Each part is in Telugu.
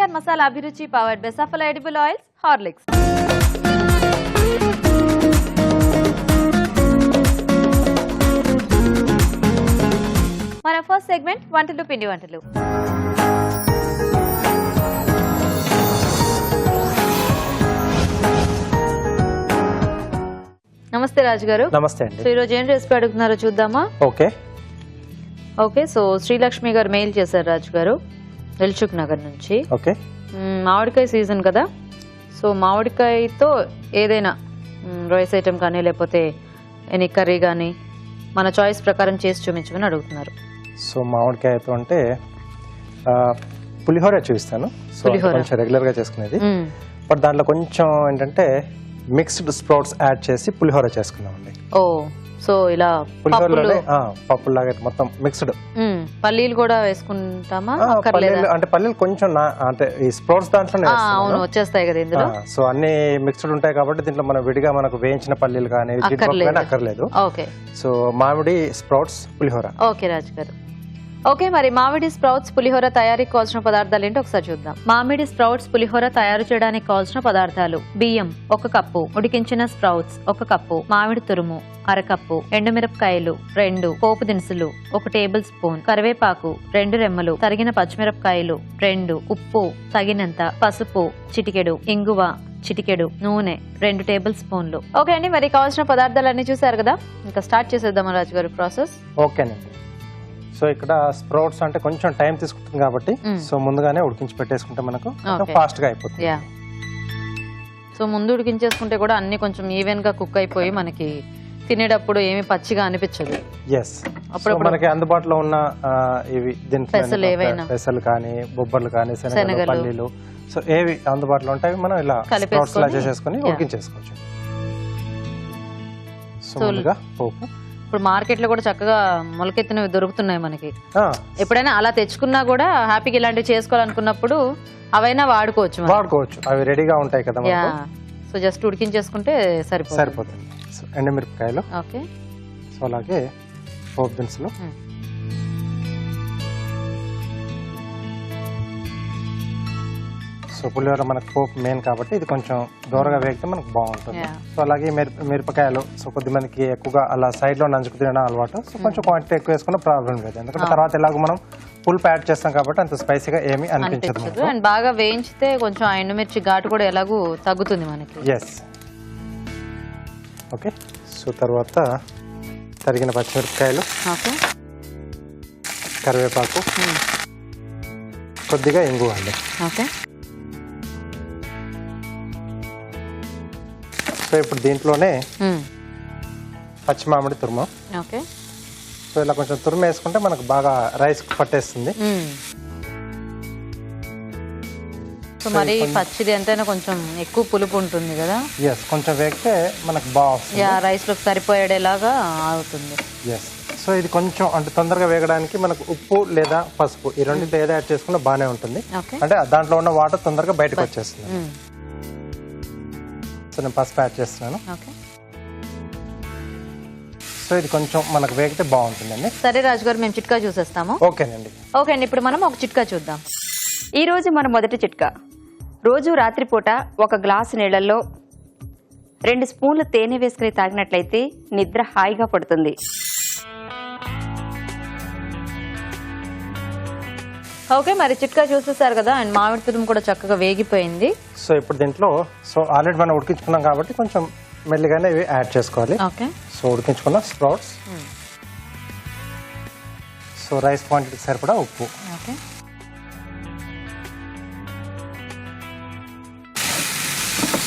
ఎన్టీఆర్ మసాలా అభిరుచి powered by Safal edible oils Horlicks. మన ఫస్ట్ సెగ్మెంట్ వంటలు పిండి వంటలు. నమస్తే రాజు గారు. నమస్తే అండి. సో ఈరోజు ఏం రెసిపీ అడుగుతున్నారో చూద్దామా? Okay okay. సో శ్రీలక్ష్మి గారు మెయిల్ చేశారు రాజు గారు ఎల్చుక్ నగర్ నుంచి. ఓకే. మామిడికాయ సీజన్ కదా, సో మామిడికాయతో ఏదైనా రైస్ ఐటమ్ కానీ లేకపోతే ఎనీ కర్రీ కానీ మన చాయిస్ ప్రకారం చేసి చూపించమని అడుగుతున్నారు. సో మామిడికాయతో అంటే పులిహోర చూపిస్తాను. సో కొంచెం రెగ్యులర్ గా చేసుకునేది, బట్ దాంట్లో కొంచెం ఏంటంటే మిక్స్డ్ స్ప్రౌట్స్ యాడ్ చేసి పులిహోర చేసుకున్నామండి. ఓ, సో ఇలా పులిహోరలోనే పప్పులాగా మొత్తం మిక్స్డ్. పల్లీలు కూడా వేసుకుంటామా? అంటే పల్లీలు కొంచెం అంటే ఈ స్ప్రౌట్స్ దాంట్లోనే అవును వచ్చేస్తాయి కదా ఇందులో. సో అన్ని మిక్స్డ్ ఉంటాయి కాబట్టి దీంట్లో మనం విడిగా మనకు వేయించిన పల్లీలు కానీ అక్కర్లేదు. ఓకే. సో మామిడి స్ప్రౌట్స్ పులిహోర. ఓకే రాజు గారు. ఓకే, మరి మామిడి స్ప్రౌట్స్ పులిహోర తయారీకి కావాల్సిన పదార్థాలు ఏంటో ఒకసారి చూద్దాం. మామిడి స్ప్రౌట్స్ పులిహోర తయారు చేయడానికి కావాల్సిన పదార్థాలు: బియ్యం 1 కప్పు, ఉడికించిన స్ప్రౌట్స్ 1 కప్పు, మామిడి తురుము 1/2 కప్పు, ఎండుమిరపకాయలు 2, పోపు దినుసులు 1 టేబుల్ స్పూన్, కరివేపాకు 2 రెమ్మలు, తరిగిన పచ్చిమిరపకాయలు 2, ఉప్పు తగినంత, పసుపు చిటికెడు, ఇంగువ చిటికెడు, నూనె 2 టేబుల్ స్పూన్లు. ఓకే అండి, మరి కావాల్సిన పదార్థాలన్నీ చూసారు కదా, ఇంకా స్టార్ట్ చేసేద్దాం రాజు గారు ప్రాసెస్. ఓకేనండి. సో ఇక్కడ స్ప్రౌట్స్ అంటే కొంచెం టైం తీసుకుంటుంది కాబట్టి సో ముందుగానే ఉడికించి పెట్టేసుకుంటే మనకు ఫాస్ట్ గా అయిపోతుంది. సో ముందు ఉడికించేసుకుంటే కూడా అన్ని కొంచెం ఈవెన్ గా కుక్ అయిపోయి మనకి తినేటప్పుడు ఏమి పచ్చిగా అనిపించదు. అప్పుడు మనకి అందుబాటులో ఉన్న ఇవి పెసలు కానీ బొబ్బర్లు కానీ శనగలు పల్లీలు సో ఏవి అందుబాటులో ఉంటాయి మనం ఇలా స్ప్రౌట్స్ లా చేసేసుకొని ఉడికించేసుకోవచ్చు. సో ముందుగా పోపు. ఇప్పుడు మార్కెట్ లో కూడా చక్కగా మొలకెత్తినవి దొరుకుతున్నాయి మనకి. ఎప్పుడైనా అలా తెచ్చుకున్నా కూడా హ్యాపీగా ఇలాంటివి చేసుకోవాలనుకున్నప్పుడు అవైనా వాడుకోవచ్చు. అవి రెడీగా ఉంటాయి కదా. సో జస్ట్ ఉడికించేసుకుంటే సరిపోతుంది. సో ఎండుమిరపకాయలు, ఓకే. సో అలాగే పోపు దినుసులు, సో పులిహోర మనకు పోపు మెయిన్ కాబట్టి ఇది కొంచెం దూరగా వేగితే మనకు బాగుంటుంది. సో అలాగే మిరపకాయలు, సో కొద్దిమందికి ఎక్కువగా అలా సైడ్ లో నంచుకు తినడం అలవాటు. సో కొంచెం క్వాంటిటీ ఎక్కువ వేసుకున్న ప్రాబ్లం లేదు, ఎందుకంటే తర్వాత ఎలాగో మనం పులుపు యాడ్ చేస్తాం కాబట్టి అంత స్పైసీగా ఏమీ అనిపించదు. అండ్ బాగా వేయించితే కొంచెం ఆ ఎండుమిర్చి ఘాటు కూడా ఎలాగూ తగ్గుతుంది మనకి. ఓకే. సో తర్వాత తరిగిన పచ్చిమిరపకాయలు, కరివేపాకు, కొద్దిగా ఇంగువ అండి. ఓకే. సో ఇప్పుడు దీంట్లోనే పచ్చి మామిడి తురుము. ఓకే. సో ఇలా కొంచెం తురుము వేసుకుంటే మనకు బాగా రైస్ పట్టేస్తుంది. సో మరి పచ్చిది ఎంతైనా కొంచెం ఎక్కువ పులుపు ఉంటుంది కదా. కొంచెం వేగితే మనకు బాగుంది, రైస్ లో సరిపోయేలాగా అవుతుంది. సో ఇది కొంచెం అంటే తొందరగా వేగడానికి మనకు ఉప్పు లేదా పసుపు ఈ రెండింటిలో ఏదో యాడ్ చేసుకున్నా బాగానే ఉంటుంది. అంటే దాంట్లో ఉన్న వాటర్ తొందరగా బయటకు వచ్చేస్తుంది. సో నేను పసుపు యాడ్ చేస్తున్నాను. సో ఇది కొంచెం మనకు వేగితే బాగుంటుందండి. సరే రాజు గారు, మేము చిట్కా చూసేస్తాము. ఓకేనండి. ఓకే అండి, ఇప్పుడు మనం ఒక చిట్కా చూద్దాం. ఈ రోజు మన మొదటి చిట్కా: రోజు రాత్రిపూట 1 గ్లాసు నీళ్లలో 2 స్పూన్ల తేనె వేసుకుని తాగినట్లయితే నిద్ర హాయిగా పడుతుంది. ఓకే, మరి చిట్కా చూసేసారు కదా, అండ్ మామిడి తురుము కూడా చక్కగా వేగిపోయింది. సో ఇప్పుడు దీంట్లో సో ఆల్రెడీ మనం ఉడికించుకున్నాం కాబట్టి కొంచెం మెల్లిగానే ఇవి యాడ్ చేసుకోవాలి. ఓకే. సో ఉడికించుకున్న స్ప్రౌట్స్, సో రైస్ క్వాంటిటీకి సరిపడా ఉప్పు, ఓకే.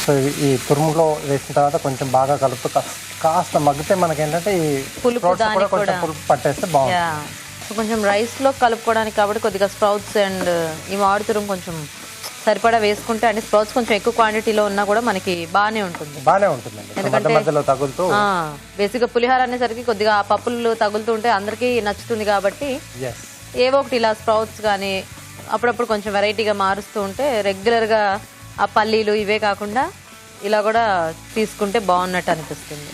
సో ఈ తురుములో వేసిన తర్వాత కొంచెం బాగా కలుపుతూ కాస్త మగ్గితే మనకి ఏంటంటే ఈ పులుపు కొంచెం పులుపు పట్టేస్తే బాగుంటుంది. కొంచెం రైస్ లో కలుపుకోవడానికి కాబట్టి కొద్దిగా స్ప్రౌట్స్ అండ్ ఈ మామిడి తురుము కొంచెం సరిపడా వేసుకుంటే, అంటే స్ప్రౌట్స్ కొంచెం ఎక్కువ క్వాంటిటీలో ఉన్నా కూడా మనకి బాగానే ఉంటుంది. బేసిక్ గా పులిహోర అనేసరికి కొద్దిగా ఆ పప్పులు తగులుతూ ఉంటే అందరికీ నచ్చుతుంది కాబట్టి ఏవో ఒకటి ఇలా స్ప్రౌట్స్ కానీ అప్పుడప్పుడు కొంచెం వెరైటీగా మారుస్తూ ఉంటే రెగ్యులర్ గా ఆ పల్లీలు ఇవే కాకుండా ఇలా కూడా తీసుకుంటే బాగున్నట్టు అనిపిస్తుంది.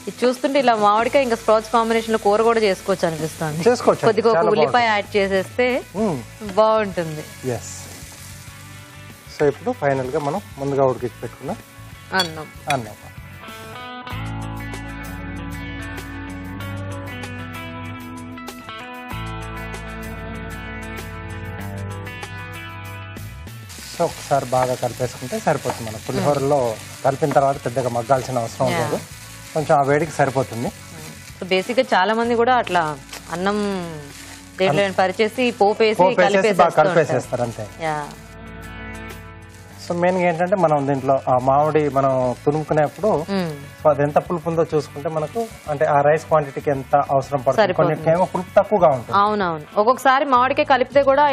ఇది చూస్తుంటే ఇలా మామిడికాయ ఇంకా స్ప్రౌట్స్ కాంబినేషన్ లో కూర కూడా చేసుకోవచ్చు అనిపిస్తుంది. చేసుకోవచ్చు. కొద్దిగా ఒక ఉల్లిపాయ యాడ్ చేసేస్తే బాగుంటుంది. ఎస్. సో ఇప్పుడు ఫైనల్ గా మనం ముందుగా ఉడికించి పెట్టుకున్న అన్నం సో ఒకసారి బాగా కలిపేసుకుంటే సరిపోతుంది. మన పులిహోరలో కలిపిన తర్వాత పెద్దగా మగ్గాల్సిన అవసరం లేదు, కొంచెం ఆ వేడికి సరిపోతుంది. బేసిక్ గా చాలా మంది కూడా అట్లా అన్నం దేంట్లో పరిచేసి పోపేసి కలిపేసేస్తారు అంతే. సో మెయిన్ గా ఏంటంటే మనం దీంట్లో ఆ మామిడి మనం తురుముకునేప్పుడు అది ఎంత పులుపు ఉందో చూసుకుంటే మనకు అంటే ఆ రైస్ క్వాంటిటీకి ఎంత అవసరం పడుతుంది. కొన్నిటికేమో పులుపు తక్కువగా ఉంటుంది. అవునవును, ఒక్కొక్కసారి మామిడికాయ కలిపితే కూడా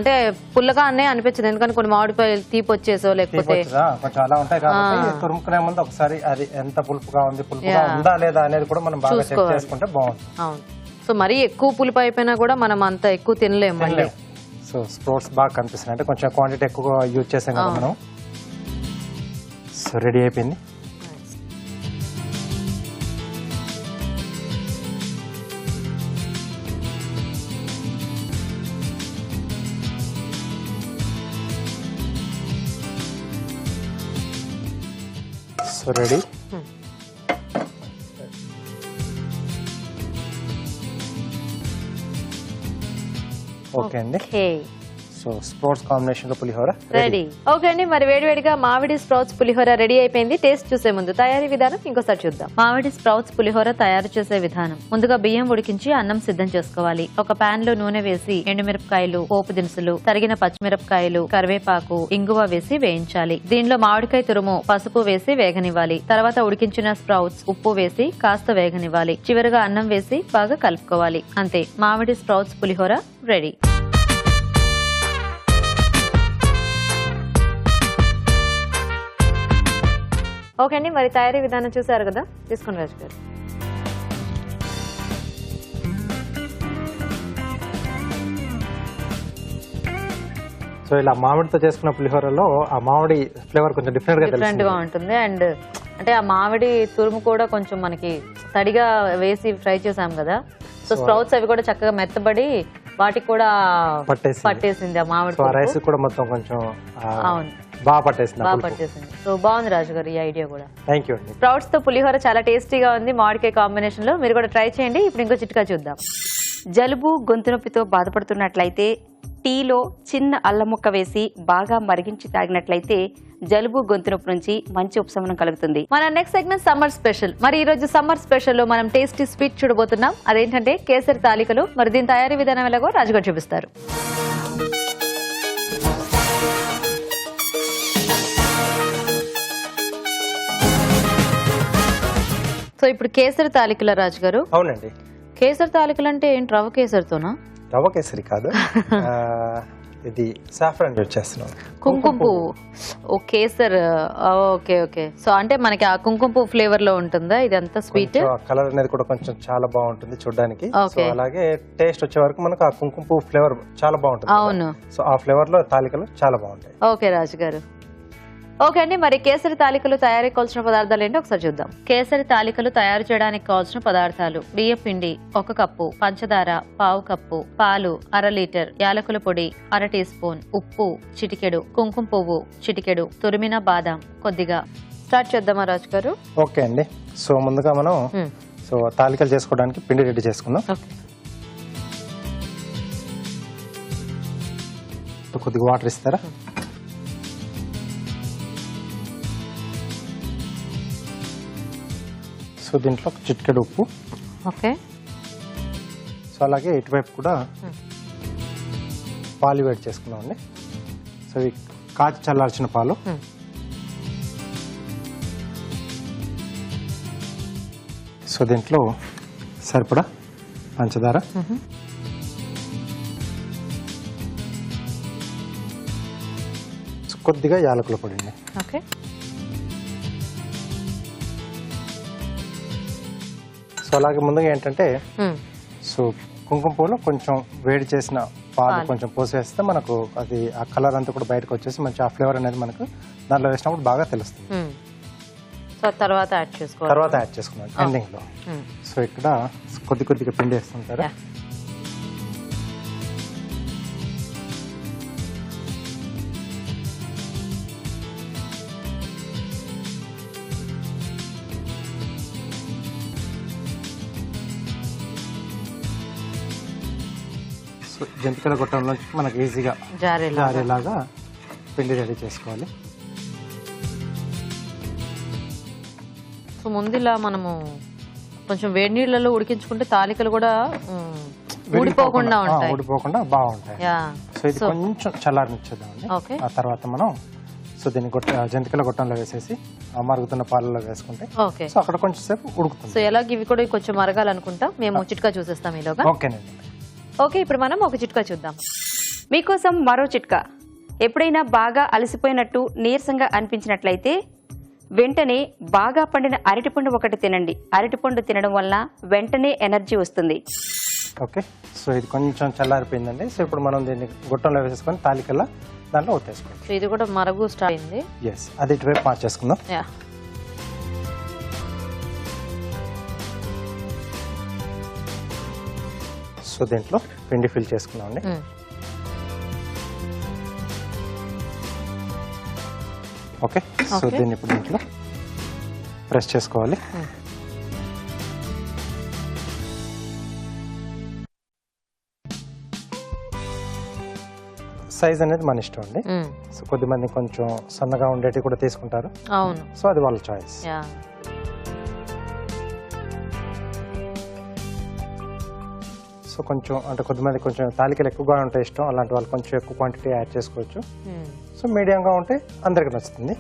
అంటే పుల్లగా అనే అనిపించదు, ఎందుకంటే కొన్ని మామిడికాయలు తీపి వచ్చేసో లేకపోతే కొంచెం అలా ఉంటాయి కాబట్టి తురుముకునే ముందు ఒకసారి అది ఎంత పులుపుగా ఉందా లేదా అనేది కూడా మనం బాగా చెక్ చేసుకుంటే బాగుంటుంది. అవును. సో మరీ ఎక్కువ పులుపు అయిపోయినా కూడా మనం అంత ఎక్కువ తినలేము. సో స్ప్రౌట్స్ బాగా కనిపిస్తున్నాయి, అంటే కొంచెం క్వాంటిటీ ఎక్కువగా యూజ్ చేసాం కదా మనం. సో రెడీ అయిపోయింది. So ready. ఓకే అండి. సో స్ప్రౌట్స్ కాంబినేషన్ లో పులిహోర రెడీ. ఓకే అండి, మరి వేడివేడిగా మామిడి స్ప్రౌట్స్ పులిహోర రెడీ అయిపోయింది. టేస్ట్ చూసే ముందు తయారీ విధానం ఇంకోసారి చూద్దాం. మామిడి స్ప్రౌట్స్ పులిహోర తయారు చేసే విధానం: ముందుగా బియ్యం ఉడికించి అన్నం సిద్ధం చేసుకోవాలి. ఒక పాన్ లో నూనె వేసి ఎండుమిరపకాయలు, పోపు దినుసులు, తరిగిన పచ్చిమిరపకాయలు, కరివేపాకు, ఇంగువ వేసి వేయించాలి. దీనిలో మామిడికాయ తురుము, పసుపు వేసి వేగనివ్వాలి. తర్వాత ఉడికించిన స్ప్రౌట్స్, ఉప్పు వేసి కాస్త వేగనివ్వాలి. చివరిగా అన్నం వేసి బాగా కలుపుకోవాలి. అంతే, మామిడి స్ప్రౌట్స్ పులిహోర రెడీ. ఓకే అండి, మరి తయారీ విధానం చూసారు కదా, తీసుకుని రాజు గారు. సో ఇలా మామిడితో చేసుకున్న పులిహోరలో ఆ మామిడి ఫ్లేవర్ కొంచెం డిఫరెంట్ గా ఉంటుంది. అండ్ అంటే ఆ మామిడి తురుము కూడా కొంచెం మనకి తడిగా వేసి ఫ్రై చేసాం కదా, సో స్ప్రౌట్స్ అవి కూడా చక్కగా మెత్తబడి వాటికి కూడా పట్టేసింది ఆ మామిడి రైస్ కూడా మొత్తం కొంచెం. అవును, బాగా పట్టేసింది. సో బాగుంది రాజు గారు ఈ ఐడియా కూడా. థ్యాంక్ యూ అండి. స్ప్రౌట్స్ తో పులిహోర చాలా టేస్టీగా ఉంది మామిడికాయ కాంబినేషన్ లో. మీరు కూడా ట్రై చేయండి. ఇప్పుడు ఇంకో చిట్కా చూద్దాం. జలుబు, గొంతు నొప్పితో బాధపడుతున్నట్లయితే టీలో చిన్న అల్లం ముక్క వేసి బాగా మరిగించి తాగినట్లయితే జలుబు, గొంతు నొప్పి నుంచి మంచి ఉపశమనం కలుగుతుంది. మన నెక్స్ట్ సెగ్మెంట్ సమ్మర్ స్పెషల్. మరి ఈ రోజు సమ్మర్ స్పెషల్ లో మనం టేస్టీ స్వీట్ చూడబోతున్నాం. అదేంటంటే కేసరి తాలికలు. మరి దీని తయారీ విధానం ఎలాగో రాజుగారు చూపిస్తారు. సో ఇప్పుడు కేసరి తాలికల రాజు గారు. అవునండి. కేసరి తాలికలు అంటే ఏంటి? రవ్వ కేసరితోనా? రవ్వ కేసరి కాదు, ఇది సాఫ్రాన్ యూజ్ చేస్తున్నాం. కుంకుమ పువ్వు. ఓ కేసర్. Okay okay. సో అంటే మనకి ఆ కుంకుమ పువ్వు ఫ్లేవర్ లో ఉంటుందా ఇదంతా స్వీట్? కలర్ అనేది కూడా కొంచెం చాలా బాగుంటుంది చూడడానికి. సో అలాగే టేస్ట్ వచ్చే వరకు మనకు ఆ కుంకుమ పువ్వు ఫ్లేవర్ చాలా బాగుంటుంది. అవును. సో ఆ ఫ్లేవర్ లో తాలికలు చాలా బాగుంటాయి. ఓకే రాజు గారు. ఓకే అండి, మరి కేసరి తాలికలు తయారీ కావాల్సిన పదార్థాలు ఏంటో ఒకసారి చూద్దాం. కేసరి తాలికలు తయారు చేయడానికి కావాల్సిన పదార్థాలు: బియ్య పిండి 1 కప్పు, పంచదార 1/2 కప్పు, పాలు 1/2 లీటర్, యాలకుల పొడి 1/2 టీ స్పూన్, ఉప్పు చిటికెడు, కుంకుమ పువ్వు చిటికెడు, తురిమిన బాదాం కొద్దిగా. స్టార్ట్ చేద్దామా రాజు గారు? ఓకే అండి. సో ముందుగా మనం తాలికలు చేసుకోవడానికి పిండి రెడీ చేసుకుందాం. కొద్దిగా వాటర్ ఇస్తారా? సో దీంట్లో చిటికెడు ఉప్పు. ఓకే. సో అలాగే ఇటువైపు కూడా పాలు వేడి చేసుకున్నామండి. సో ఇవి కాచి చల్లార్చిన పాలు. సో దీంట్లో సరిపడా పంచదార, కొద్దిగా యాలకుల పొడి అండి. ఓకే. సో అలాగే ముందుగా ఏంటంటే సో కుంకుమ పువ్వులో కొంచెం వేడి చేసిన పాలు కొంచెం పోసేస్తే మనకు అది ఆ కలర్ అంతా కూడా బయటకు వచ్చేసి మంచి ఆ ఫ్లేవర్ అనేది మనకు దాంట్లో వేసినప్పుడు బాగా తెలుస్తుంది. సో సో తర్వాత యాడ్ చేసుకోవాలి. తర్వాత యాడ్ చేసుకున్నాం ఎండింగ్ లో. సో ఇక్కడ కొద్దిగా పిండి వేస్తుంటారు. Yeah. సో జంతికల గొట్టంలోంచి మనకి ఈజీగా జారేలాగా పిండి రెడీ చేసుకోవాలి. సో ముందు ఇలా మనము కొంచెం వేడి నీళ్ళలో ఉడికించుకుంటే తాలికలు కూడా ఊడిపోకుండా ఉంటాయి. ఊడిపోకుండా బాగుంటాయి. సో ఇది కొంచెం చల్లారనిచ్చేద్దామండి. ఆ తర్వాత మనం సో దీన్ని జంతికల గొట్టంలో వేసేసి ఆ మరుగుతున్న పాలలో వేసుకుంటే సో అక్కడ కొంచెం సేపు ఉడుకుతుంది. సో ఎలాగ ఇవి కూడా కొంచెం మరగాలనుకుంటా మేము చిట్కా చూసేస్తాం ఈలోగా. ఓకేనండి. ఓకే, ఇప్పుడు మనం ఒక చిట్కా చూద్దాం. మీకోసం మరో చిట్కా. ఎప్పుడైనా బాగా అలసిపోయినట్టు నీరసంగా అనిపించినట్లయితే వెంటనే బాగా పండిన అరటిపండు ఒకటి తినండి. అరటిపండు తినడం వల్ల వెంటనే ఎనర్జీ వస్తుంది. ఓకే, సో ఇది కొంచెం చల్లారిపోయిందండి. సో ఇప్పుడు మనం దీన్ని గొట్టంలో వేసేసుకొని తాలికల్లా దాంట్లో ఒత్తేసుకోండి. సో ఇది కూడా మరుగు స్టార్ట్ అయింది. ఎస్, అది ఇటువైపు మార్చేసుకుందాం. సో దీంట్లో పిండి ఫిల్ చేసుకున్నాం అండి. ఓకే, సో దీన్ని ఇప్పుడు దీంట్లో ప్రెస్ చేసుకోవాలి. సైజ్ అనేది మన ఇష్టం అండి. సో కొద్దిమంది కొంచెం సన్నగా ఉండేటి కూడా తీసుకుంటారు. అవును, సో అది వాళ్ళ చాయిస్. సో కొంచెం అంటే కొద్దిమంది కొంచెం తాలికలు ఎక్కువగా ఉంటే ఇష్టం, అలాంటి వాళ్ళు కొంచెం ఎక్కువ క్వాంటిటీ యాడ్ చేసుకోవచ్చు. సో మీడియంగా ఉంటే అందరికి నచ్చుతుంది.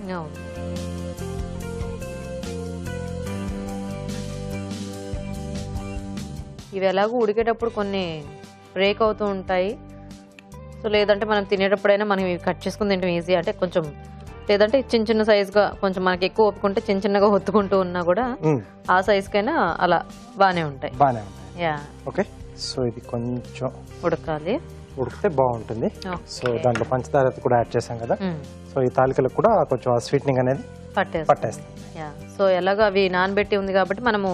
ఇవి ఎలాగో ఉడికేటప్పుడు కొన్ని బ్రేక్ అవుతూ ఉంటాయి. సో లేదంటే మనం తినేటప్పుడైనా మనం ఇవి కట్ చేసుకుని తింటాం ఈజీ. అంటే కొంచెం లేదంటే చిన్న సైజ్గా కొంచెం మనకి ఎక్కువ ఒప్పుకుంటే చిన్నగా ఒత్తుకుంటూ ఉన్నా కూడా ఆ సైజ్కైనా అలా బాగానే ఉంటాయి. ఓకే, సో ఇది కొంచెం ఉడకాలి, ఉడికితే బాగుంటుంది. సో దాంట్లో పంచదార కూడా యాడ్ చేసాం కదా. సో ఈ తాలికలకు కూడా కొంచెం స్వీట్నింగ్ అనేది పట్టేస్తుంది. సో ఎలాగో అవి నానబెట్టి ఉంది కాబట్టి మనము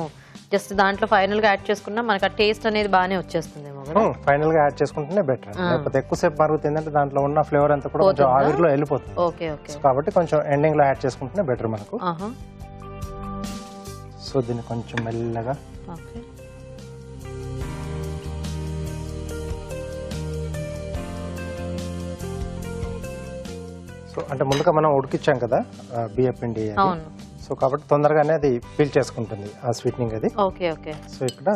జస్ట్ దాంట్లో ఫైనల్ గా యాడ్ చేసుకున్నా మనకి ఆ టేస్ట్ అనేది బాగానే వచ్చేస్తుంది. ఫైనల్ గా యాడ్ చేసుకుంటేనే బెటర్. లేకపోతే ఎక్కువసేపు మరుగుతుందంటే దాంట్లో ఉన్న ఫ్లేవర్ అంతా కూడా కొంచెం ఆవిరిలో వెళ్ళిపోతుంది. ఓకే ఓకే, కాబట్టి కొంచెం ఎండింగ్ లో యాడ్ చేసుకుంటేనే బెటర్ మనకు. సో దీన్ని కొంచెం మెల్లగా సో అంటే ముందుగా మనం ఉడికిచ్చాం కదా బియ్య పిండి. సో కాబట్టి తొందరగానే అది పీల్ చేసుకుంటుంది ఆ స్వీట్నింగ్ అది. Okay okay. సో ఇక్కడ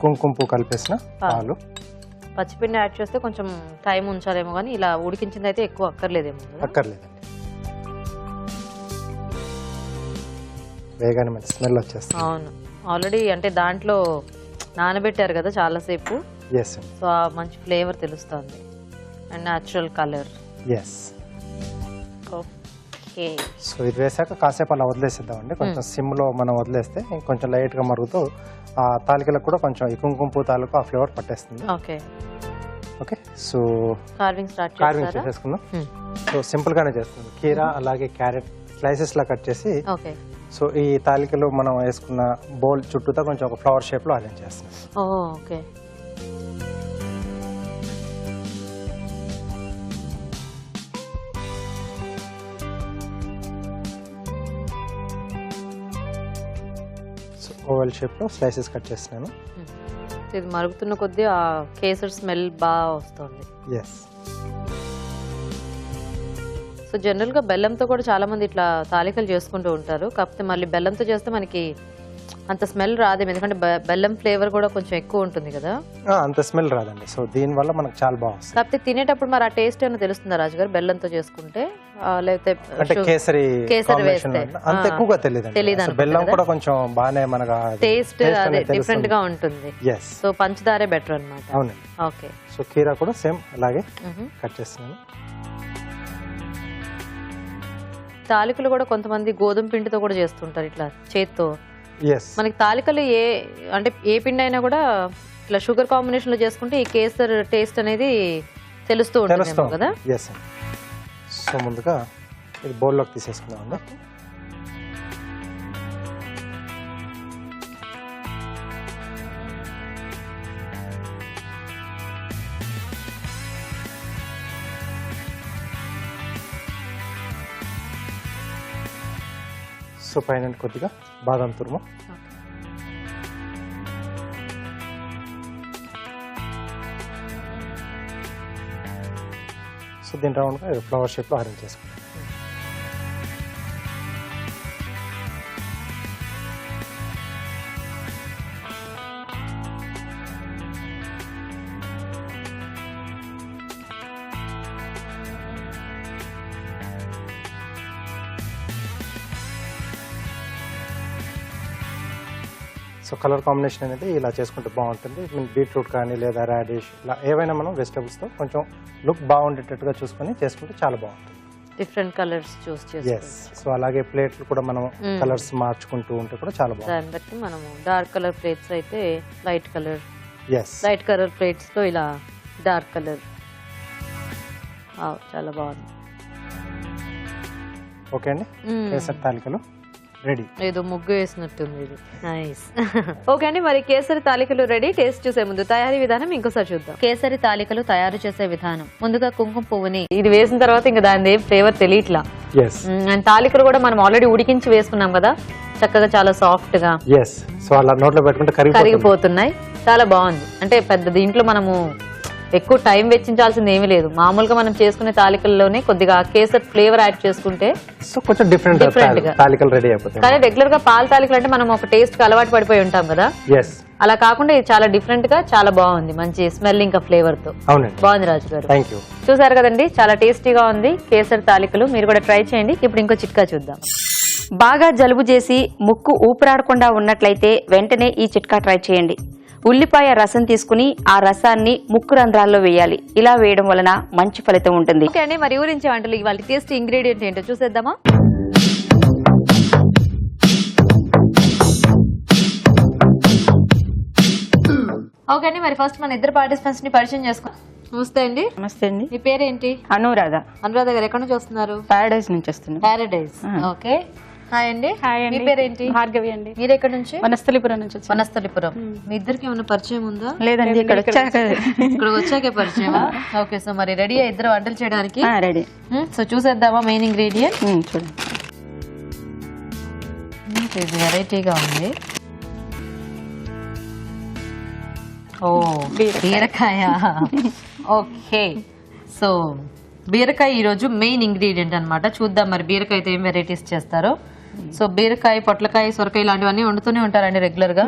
కుంకుమ పువ్వు కలిపేసిన పాలు, పచ్చిపిండి యాడ్ చేస్తే కొంచెం టైం ఉంచాలేమో కానీ ఇలా ఉడికించింది అయితే ఎక్కువ అక్కర్లేదేమో. అక్కర్లేదండి, వేగానే మంచి స్మెల్ వచ్చేస్తుంది. అవును, ఆల్రెడీ అంటే దాంట్లో నానబెట్టారు కదా చాలాసేపు. ఎస్, సో ఆ మంచి ఫ్లేవర్ తెలుస్తుంది and natural colour. Yes. Okay, so ఇది వేసాక కాసేపు అలా వదిలేసేద్దామండి. కొంచెం సిమ్ లో మనం వదిలేస్తే ఇంకొంచెం లైట్ గా మరుగుతూ ఆ తాలికలకు కూడా కొంచెం ఈ కుంకుమ పువ్వు తాలూకు ఆ ఫ్లేవర్ పట్టేస్తుంది. ఓకే ఓకే, సో కార్వింగ్ చేసేసుకుందాం. సో సింపుల్ గానే చేస్తుంది. కీరా అలాగే క్యారెట్ స్లైసెస్ లా కట్ చేసి సో ఈ తాలికలు మనం వేసుకున్న బౌల్ చుట్టూతో కొంచెం ఒక ఫ్లవర్ షేప్ లో అరేంజ్ చేస్తున్నాం. ఓకే, ఓవెల్ షేప్ లో స్లైసెస్ కట్ చేస్తున్నాను. ఇది మరుగుతున్న కొద్దీ ఆ కేసర్ స్మెల్ బాగా వస్తుంది. ఎస్. సో జనరల్ గా బెల్లంతో కూడా చాలా మంది ఇట్లా తాలికలు చేసుకుంటూ ఉంటారు. కాకపోతే మళ్ళీ బెల్లంతో చేస్తే మనకి అంత స్మెల్ రాదేమో, ఎందుకంటే బెల్లం ఫ్లేవర్ కూడా కొంచెం ఎక్కువ ఉంటుంది కదా. అంత స్మెల్ రాదండి. సో దీని వల్ల మనకు చాలా బాగుంది. కాకపోతే తినేటప్పుడు మరి ఆ టేస్ట్ ఏమైనా తెలుస్తుందా రాజు గారు బెల్లంతో చేసుకుంటే, లేకపోతే కేసరి వేస్తే అంత ఎక్కువగా తెలియదు. బెల్లం కూడా కొంచెం బాగానే మనకు టేస్ట్ డిఫరెంట్ గా ఉంటుంది. సో పంచదారే బెటర్ అన్నమాట. అవును. ఓకే, సో కీరా కూడా సేమ్ అలాగే కట్ చేస్తున్నాను. తాలికలు కూడా కొంతమంది గోధుమ పిండితో కూడా చేస్తుంటారు ఇట్లా చేత్తో. మనకి తాలికలు ఏ పిండి అయినా కూడా ఇట్లా షుగర్ కాంబినేషన్ లో చేసుకుంటే ఈ కేసర్ టేస్ట్ అనేది తెలుస్తూ ఉంటుంది కదా. సో ముందుగా ఇది బౌల్లోకి తీసేసుకున్నామండి. సో పైన కొద్దిగా బాదం తురుము, సో దీని రౌండ్గా ఫ్లవర్ షేప్లో అరేంజ్ చేసుకుంటాం. సో కలర్ కాంబినేషన్ అనేది ఇలా చేసుకుంటే బాగుంటుంది. బీట్రూట్ కానీ లేదా రాడిష్ ఇలా ఏవైనా మనం వెజిటబుల్స్తో కొంచెం లుక్ బాగుండేటట్టుగా చూసుకొని చేసుకుంటే చాలా బాగుంటుంది. Different colours choose yes. So అలాగే ప్లేట్లు కూడా మనం కలర్స్ మార్చుకుంటూ ఉంటే కూడా చాలా బాగుంటుంది. దాన్ని బట్టి మనము డార్క్ కలర్ ప్లేట్స్ అయితే light colour, yes, light colour plates లో ఇలా డార్క్ కలర్. చాలా బాగుంది. ఓకే అండి, కేసరి తాలికలు రెడీ. ఏదో ముగ్గు వేసినట్టుంది ఇది. నైస్. ఓకే అండి, మరి కేసరి తాలికలు రెడీ. టేస్ట్ చూసే ముందు తయారీ విధానం ఇంకోసారి చూద్దాం. కేసరి తాలికలు తయారు చేసే విధానం: ముందుగా కుంకుమ పువ్వుని ఇది వేసిన తర్వాత ఇంకా దాని ఏం ఫ్లేవర్ తెలియట్లా. అండ్ తాలికలు కూడా మనం ఆల్రెడీ ఉడికించి వేసుకున్నాం కదా, చక్కగా చాలా సాఫ్ట్ గా సో అలా నోట్లో పెట్టుకుంటే కరిగిపోతున్నాయి. చాలా బాగుంది. అంటే పెద్ద దీంట్లో మనము ఎక్కువ టైం వెచ్చించాల్సింది ఏమీ లేదు. మామూలుగా మనం చేసుకునే తాలికల్లోనే కొద్దిగా కేసర్ ఫ్లేవర్ యాడ్ చేసుకుంటే సో కొంచెం డిఫరెంట్ తాలికలు రెడీ అయిపోతాయి. కానీ రెగ్యులర్ గా పాల తాలికలు అంటే మనం ఒక టేస్ట్ కి అలవాటు పడిపోయి ఉంటాం కదా, అలా కాకుండా ఇది చాలా డిఫరెంట్ గా చాలా బాగుంది. మంచి స్మెల్ ఇంకా ఫ్లేవర్ తో బాగుంది రాజు గారు. చూసారు కదండి, చాలా టేస్టీగా ఉంది కేసరి తాలికలు. మీరు కూడా ట్రై చేయండి. ఇప్పుడు ఇంకో చిట్కా చూద్దాం. బాగా జలుబు చేసి ముక్కు ఊపిరాడకుండా ఉన్నట్లయితే వెంటనే ఈ చిట్కా ట్రై చేయండి. ఉల్లిపాయ రసం తీసుకుని ఆ రసాన్ని ముక్కు రంధ్రాల్లో వేయాలి. ఇలా వేయడం వలన మంచి ఫలితం ఉంటుంది. ఓకే అండి, మరి ఊరించే వంటలు ఇవాళ టేస్ట్ ఇంగ్రీడియంట్ ఏంటో చూసేద్దామా? ఓకే అండి, మరి ఫస్ట్ మన ఇద్దరు పార్టిసిపెంట్స్ ని పరిచయం చేసుకో. నమస్తే అండి. నమస్తే అండి. మీ పేరేంటి? అనురాధ. అనురాధ గారు ఎక్కడ నుంచి వస్తున్నారు? ప్యారడైజ్ నుంచి వస్తున్నాను. ప్యారడైజ్. ఓకే. హాయ్ అండి. హాయ్ అండి. మీ పేరేంటి? భార్గవి అండి. మీరు ఎక్కడ నుంచి? వనస్థలిపురం నుంచి. వనస్థలిపురం. మీ ఇద్దరికి ఏమైనా పరిచయం ఉందా? లేదండి, ఇక్కడ వచ్చాకే పరిచయమా? ఓకే, సో మరి రెడీ ఇద్దరు వంటలు చేయడానికి? రెడీ. సో చూసేద్దామా మెయిన్ ఇంగ్రీడియంట్? చూడండి, ఇది వెరైటీగా ఉంది. ఓ, బీరకాయ. ఓకే, సో బీరకాయ ఈరోజు మెయిన్ ఇంగ్రీడియంట్ అనమాట. చూద్దాం మరి బీరకాయతో ఏం వెరైటీస్ చేస్తారో. సో బీరకాయ, పొట్లకాయ, సొరకాయ ఇలాంటివన్నీ వండుతూనే ఉంటారండి రెగ్యులర్ గా?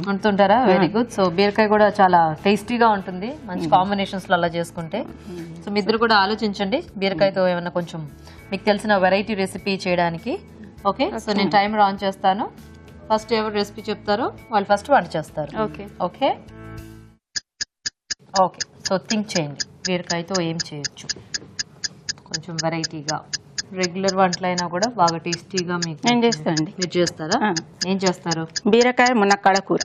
వండుతుంటారా? Very good. సో బీరకాయ కూడా చాలా టేస్టీగా ఉంటుంది, మంచి కాంబినేషన్స్ లో అలా చేసుకుంటే. సో మీ ఇద్దరు కూడా ఆలోచించండి బీరకాయతో ఏమన్నా కొంచెం మీకు తెలిసిన వెరైటీ రెసిపీ చేయడానికి. ఓకే, సో నేను టైమర్ ఆన్ చేస్తాను. ఫస్ట్ ఎవరు రెసిపీ చెప్తారో వాళ్ళు ఫస్ట్ వంట చేస్తారు. Okay okay okay. So think చేయండి, బీరకాయతో ఏం చేయొచ్చు కొంచెం వెరైటీగా. రెగ్యులర్ వంటలైనా కూడా బాగా టేస్టీగా మీకు నేను చేస్తానండి. మీరు చేస్తారా? ఏం చేస్తారు? బీరకాయ మునక్కాడ కూర.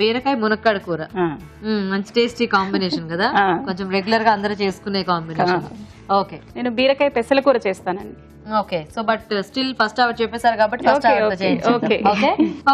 బీరకాయ మునక్కాడ కూర మంచి టేస్టీ కాంబినేషన్ కదా, కొంచెం రెగ్యులర్ గా అందరూ చేసుకునే కాంబినేషన్. ఓకే, నేను బీరకాయ పెసల కూర చేస్తానండి. Okay, so but still first hour చెప్పేశారు కాబట్టి ఫస్ట్ అవర్ చేయండి. Okay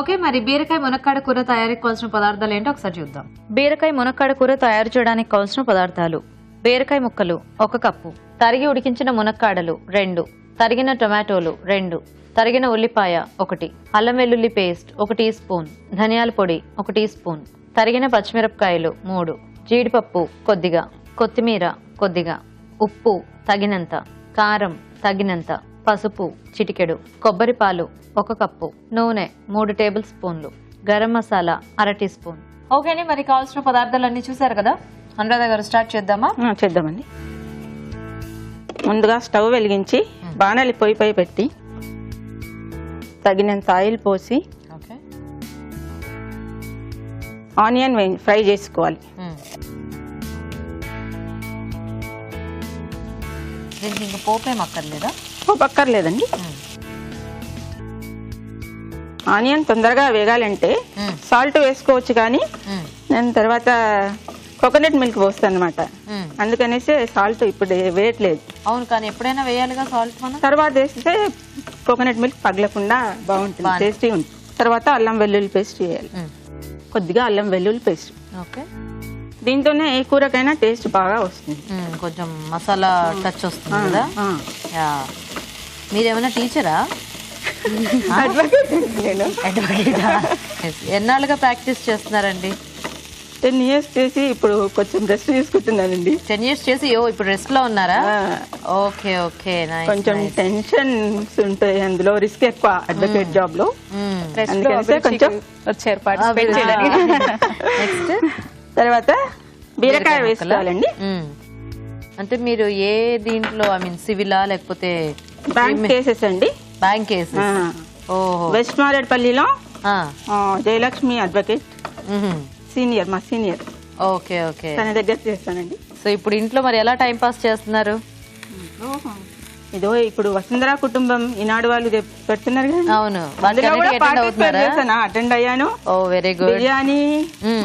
okay. మరి బీరకాయ మునక్కాడ కూర తయారీకి కావాల్సిన పదార్థాలు ఏంటో ఒకసారి చూద్దాం. బీరకాయ మునక్కాడ కూర తయారు చేయడానికి కావాల్సిన పదార్థాలు: బీరకాయ ముక్కలు 1 కప్పు, తరిగి ఉడికించిన మునక్కాడలు 2, తరిగిన టొమాటోలు 2, తరిగిన ఉల్లిపాయ 1, అల్లం వెల్లుల్లి పేస్ట్ 1 టీ స్పూన్, ధనియాల పొడి 1 టీ స్పూన్, తరిగిన పచ్చిమిరపకాయలు 3, జీడిపప్పు కొద్దిగా, కొత్తిమీర కొద్దిగా, ఉప్పు తగినంత, కారం తగినంత, పసుపు చిటికెడు, కొబ్బరి పాలు 1 కప్పు, నూనె 3 టేబుల్ స్పూన్లు, garam masala 1/2 teaspoon. Okay అండి, మరి కావాల్సిన పదార్థాలన్నీ చూసారు కదా. అనురాధ గారు స్టార్ట్ చేద్దామా? చేద్దామండి. ముందుగా స్టవ్ వెలిగించి బాణలి పొయ్యిపై పెట్టి తగినంత ఆయిల్ పోసి ఆనియన్ ఫ్రై చేసుకోవాలి. దీనికి ఇంకా పోపేం అక్కర్లేదా? పోపు అక్కర్లేదండి. ఆనియన్ తొందరగా వేగాలంటే సాల్ట్ వేసుకోవచ్చు, కానీ నేను తర్వాత కోకోనట్ మిల్క్ పోస్తాను అనమాట, అందుకనేసి సాల్ట్ ఇప్పుడు వేయట్లేదు. అవును, కానీ ఎప్పుడైనా వేయాలిగా సాల్ట్ మనం. తర్వాత వేస్తే కోకోనట్ మిల్క్ పగలకుండా బాగుంటుంది, టేస్టీ ఉంటుంది. తర్వాత అల్లం వెల్లుల్లి పేస్ట్ వేయాలి, కొద్దిగా అల్లం వెల్లుల్లి పేస్ట్. ఓకే, దీంతోనే ఏ కూరకైనా టేస్ట్ బాగా వస్తుంది, కొంచెం మసాలా టచ్ వస్తుంది కదా. మీరేమైనా టీచరా? అడ్వకేట్ నేను అడ్వకేటా? ఎన్నాళ్ళుగా ప్రాక్టీస్ చేస్తున్నారండి? 10 years చేసి ఇప్పుడు కొంచెం రెస్ట్ తీసుకుంటున్నానండి. 10 years చేసి ఇప్పుడు రెస్ట్ లో ఉన్నారా? ఆ, ఓకే ఓకే, కొంచెం టెన్షన్స్ ఉంటాయి అందులో, రిస్క్ ఎక్కువ అడ్వకేట్ జాబ్ లో. అందుకని కొంచెం వచ్చారు పార్టిసిపేట్ చేయడానికి. నెక్స్ట్ తర్వాత బీరకాయ వేసుకోవాలండి. అంటే మీరు ఏ దీంట్లో, ఐ మీన్ సివిలా లేకపోతే బ్యాంక్ కేసెస్ అండి. Bank cases? ఓహో. వెస్ట్ మారేడ్పల్లిలో జయలక్ష్మి అడ్వకేట్ సీనియర్, మా సీనియర్, ఓకే ఓకే, తన దగ్గర చేస్తానండి. సో ఇప్పుడు ఇంట్లో మరి ఎలా టైం పాస్ చేస్తున్నారు? ఇదో ఇప్పుడు వసుంధర కుటుంబం ఈనాడు వాళ్ళు పెడుతున్నారు కదా, అవును, అందులో కూడా participate చేశాను, అటెండ్ అయ్యాను. ఓ very good. Biryani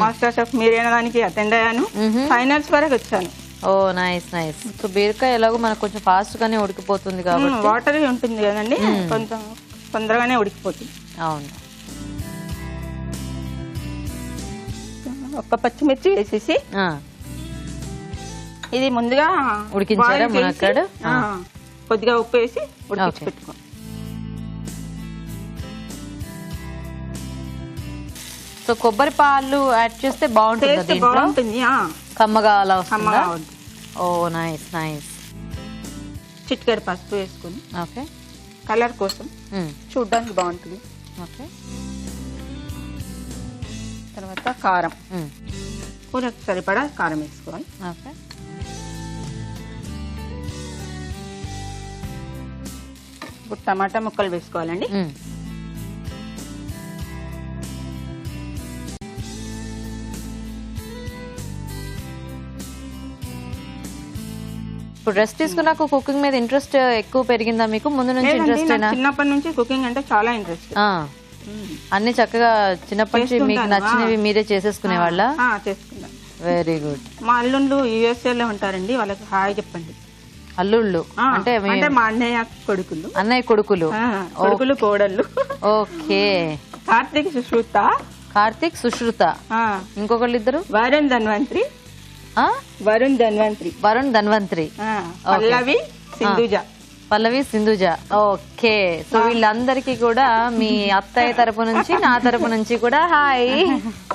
master chef మీరైన దానికి అటెండ్ అయ్యాను, ఫైనల్స్ వరకు వచ్చాను. ఓ నైస్ నైస్. సో బీరకాయ ఎలాగో మనకు కొంచెం ఫాస్ట్ గానే ఉడికిపోతుంది కాబట్టి, వాటర్ ఉంటుంది కదండి, కొంచెం తొందరగానే ఉడికిపోతుంది. అవును. ఒక్క పచ్చిమిర్చి వేసేసి ఇది ముందుగా ఉడికించారా boil చేసి, మునక్కాడ? కొద్దిగా ఉప్పు వేసి ఉడికించి Okay. పెట్టుకో. సో కొబ్బరి పాలు యాడ్ చేస్తే బాగుంటుంది టేస్ట్ దీంట్లో, బాగుంటుంది. కమ్మగా అలా వస్తుందా? కమ్మగా ఉంటుంది. ఓ నైస్ నైస్. చిటికెడు పసుపు వేసుకుని ఓకే కలర్ కోసం చూడడానికి బాగుంటుంది. ఓకే. తర్వాత కారం, కూరకు సరిపడా కారం వేసుకోవాలి. ఓకే. ఇప్పుడు టమాటా ముక్కలు వేసుకోవాలండి. ఇప్పుడు రెస్ట్ తీసుకున్నాక కుకింగ్ మీద ఇంట్రెస్ట్ ఎక్కువ పెరిగిందా మీకు? ముందు నుంచి లేదండి, ఇంట్రెస్ట్ నాకు చిన్నప్పటి నుంచి కుకింగ్ అంటే చాలా ఇంట్రెస్ట్. అన్ని చక్కగా చిన్నప్పటి నుంచి మీకు చేస్తుంటాను. నచ్చినవి మీరే చేసేసుకునే వాళ్ళ? చేసుకున్నాను. Very good. మా అల్లుళ్ళు USA లో ఉంటారండి, వాళ్ళకి హాయ్ చెప్పండి. అల్లుళ్ళు అంటే అంటే మా అన్నయ్య కొడుకులు, అన్నయ్య కొడుకులు, కొడుకులు కోడళ్ళు. ఓకే. కార్తీక్ సుశ్రుత, కార్తీక్ సుశ్రుత, ఇంకొకళ్ళు ఇద్దరు వరుణ్ ధన్వంత్రి, వరుణ్ ధన్వంత్రి, వరుణ్ ధన్వంత్రి, పల్లవి సింధుజ. పల్లవి సింధుజ. ఓకే. సో వీళ్ళందరికీ కూడా మీ అత్తయ్య తరపు నుంచి, నా తరపు నుంచి కూడా హాయ్.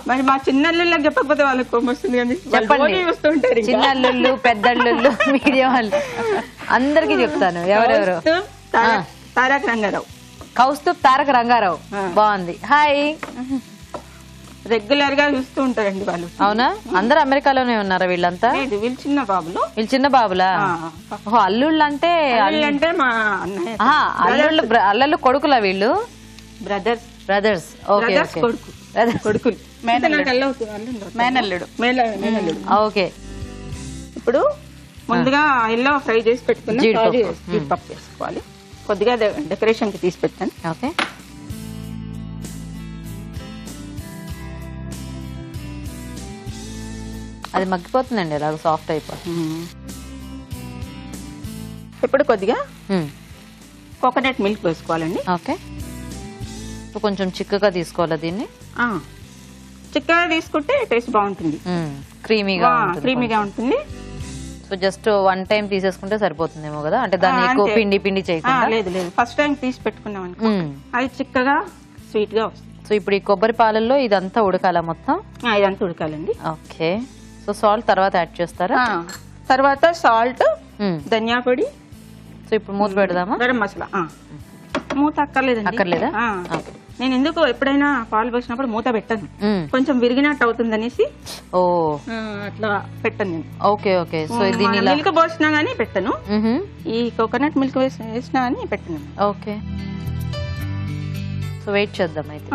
మరి మా చిన్నల్లుళ్ళకి చెప్పకపోతే వాళ్ళకి కోపం వస్తుంది కానీ చెప్పండి. వస్తుంటారు. చిన్నల్లుళ్ళు, పెద్దల్లుళ్ళు, మీడియం వాళ్ళు అందరికీ చెప్తాను ఎవరెవరు. తారక రంగారావు, కౌస్తుబ్ తారక రంగారావు, బాగుంది, హాయ్. రెగ్యులర్ గా చూస్తూ ఉంటారండి వాళ్ళు. అవునా? అందరు అమెరికాలోనే ఉన్నారా వీళ్ళంతా? వీళ్ళు చిన్న బాబులు. వీళ్ళు చిన్న బాబులా? ఓహో, అల్లుళ్ళు అంటే అంటే మా అన్నయ్య అల్లుళ్ళు, అల్లుళ్ళు కొడుకులా వీళ్ళు? బ్రదర్స్. బ్రదర్స్. ఓకే ఓకే, కొడుకులు. మేనల్లుడు. మేనల్లుడు. ఓకే. ఇప్పుడు ముందుగా ఆయిల్లో ఫ్రై చేసి పెట్టుకున్న జీడిపప్పు వేసుకోవాలి. కొద్దిగా డెకరేషన్ కి తీసి పెట్టాను. ఓకే. అది మగ్గిపోతుందండి, అలాగ సాఫ్ట్ అయిపోతుంది. ఇప్పుడు కొద్దిగా కోకోనట్ మిల్క్ వేసుకోవాలండి. ఓకే. కొంచెం చిక్కగా తీసుకోవాలా దీన్ని? చిక్కగా తీసుకుంటే టేస్ట్ బాగుంటుంది, క్రీమీగా ఉంటుంది. సో జస్ట్ వన్ టైం తీసేసుకుంటే సరిపోతుందేమో కదా, అంటే దాన్ని ఎక్కువ పిండి పిండి చేయకుండా? లేదు లేదు, ఫస్ట్ టైం తీసి పెట్టుకున్నాం అనుకో అది చిక్కగా స్వీట్ గా వస్తుంది. సో ఇప్పుడు ఈ కొబ్బరి పాలల్లో ఇదంతా ఉడకాలా మొత్తం? ఇదంతా ఉడకాలండి. ఓకే. సో సాల్ట్ తర్వాత యాడ్ చేస్తారా? తర్వాత సాల్ట్, ధనియా పొడి. సో ఇప్పుడు మూత పెడదామా? గరం మసాలా. మూత అక్కర్లేదండి. అక్కర్లేదా? నేను ఎందుకు ఎప్పుడైనా పాలు పోసినప్పుడు మూత పెట్టను, కొంచెం విరిగినట్టు అవుతుంది అనేసి అట్లా పెట్టను నేను. Okay okay. సో దీన్ని మిల్క్ పోసినా గానీ పెట్టను, ఈ కోకోనట్ మిల్క్ వేసినా గానీ పెట్టను. ఓకే. సో వెయిట్ చేద్దాం అయితే.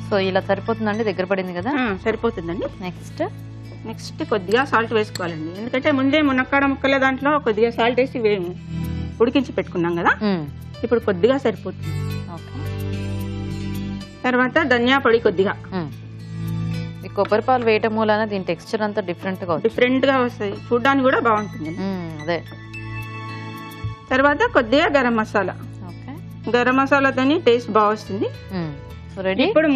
సో ఇలా సరిపోతుందండి, దగ్గర పడింది కదా? సరిపోతుందండి. నెక్స్ట్ కొద్దిగా సాల్ట్ వేసుకోవాలండి, ఎందుకంటే ముందే మునక్కాడ ముక్కల దాంట్లో కొద్దిగా సాల్ట్ వేసి ఉడికించి పెట్టుకున్నాం కదా, ఇప్పుడు కొద్దిగా సరిపోతుంది. తర్వాత ధనియా పొడి కొద్దిగా. ఈ కొబ్బరి పాలు వేయటం మూలన దీని టెక్స్చర్ అంతా డిఫరెంట్ గా వస్తుంది, చూడడానికి కూడా బాగుంటుంది. అదే. తర్వాత కొద్దిగా గరం మసాలా. గరం మసాలాతోని టేస్ట్ బాగా వస్తుంది. ఇప్పుడు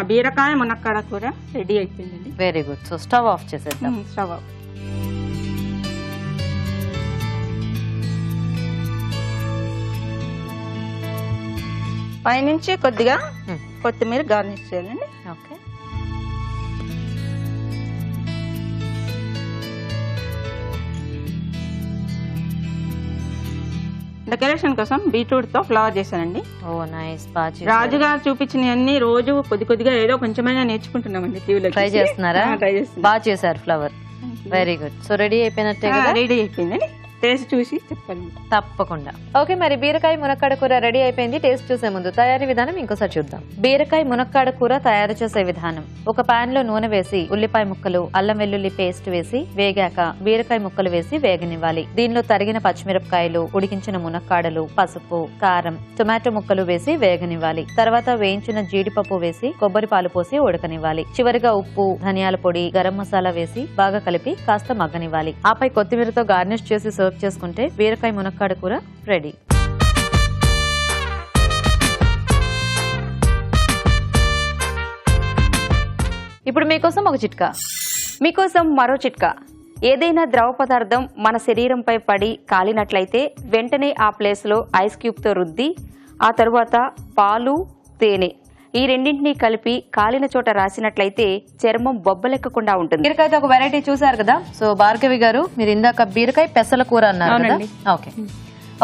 బీరకాయ మునక్కాడ కూర రెడీ అయిపోయిందండి. Very good. So stove off చేసేద్దాం. Stove off. పైనుంచి కొద్దిగా కొత్తిమీర గార్నిష్ చేయాలండి. ఓకే. డెకరేషన్ కోసం బీట్రూట్ తో ఫ్లవర్ చేశానండి. Oh nice. రాజుగారు చూపించినవన్నీ రోజు కొద్ది కొద్దిగా ఏదో కొంచెమైనా నేర్చుకుంటున్నామండి. టీవీలో ట్రై చేస్తున్నారా? ట్రై చేస్తున్నా. బాగా చేశారు flower. Very good. So ready అయిపోయినట్టే కదా? రెడీ అయిపోయిందండి. టేస్ట్ చూసి చెప్పండి. తప్పకుండా. ఓకే, మరి బీరకాయ మునక్కాడ కూర రెడీ అయిపోయింది. టేస్ట్ చూసే ముందు తయారీ విధానం ఇంకోసారి చూద్దాం. బీరకాయ మునక్కాడ కూర తయారు చేసే విధానం: ఒక పాన్ లో నూనె వేసి ఉల్లిపాయ ముక్కలు, అల్లం వెల్లుల్లి పేస్ట్ వేసి వేగాక బీరకాయ ముక్కలు వేసి వేగనివ్వాలి. దీనిలో తరిగిన పచ్చిమిరపకాయలు, ఉడికించిన మునక్కాడలు, పసుపు, కారం, టొమాటో ముక్కలు వేసి వేగనివ్వాలి. తర్వాత వేయించిన జీడిపప్పు వేసి కొబ్బరి పాలు పోసి ఉడకనివ్వాలి. చివరిగా ఉప్పు, ధనియాల పొడి, గరం మసాలా వేసి బాగా కలిపి కాస్త మగ్గనివ్వాలి. ఆపై కొత్తిమీరతో గార్నిష్ చేసి సర్వ్ చేసుకుంటే బీరకాయ మునక్కాడ కూర రెడీ. ఇప్పుడు మీకోసం ఒక చిట్కా. మీకోసం మరో చిట్కా. ఏదైనా ద్రవ పదార్థం మన శరీరంపై పడి కాలినట్లయితే వెంటనే ఆ ప్లేస్లో ఐస్ క్యూబ్తో రుద్ది ఆ తరువాత పాలు, తేనె ఈ రెండింటినీ కలిపి కాలిన చోట రాసినట్లయితే చర్మం బొబ్బలెక్కకుండా ఉంటుంది. బీరకాయతో ఒక వెరైటీ చూసారు కదా. సో భార్గవి గారు, మీరు ఇందాక బీరకాయ పెసల కూర అన్నారు కదా? ఓకే.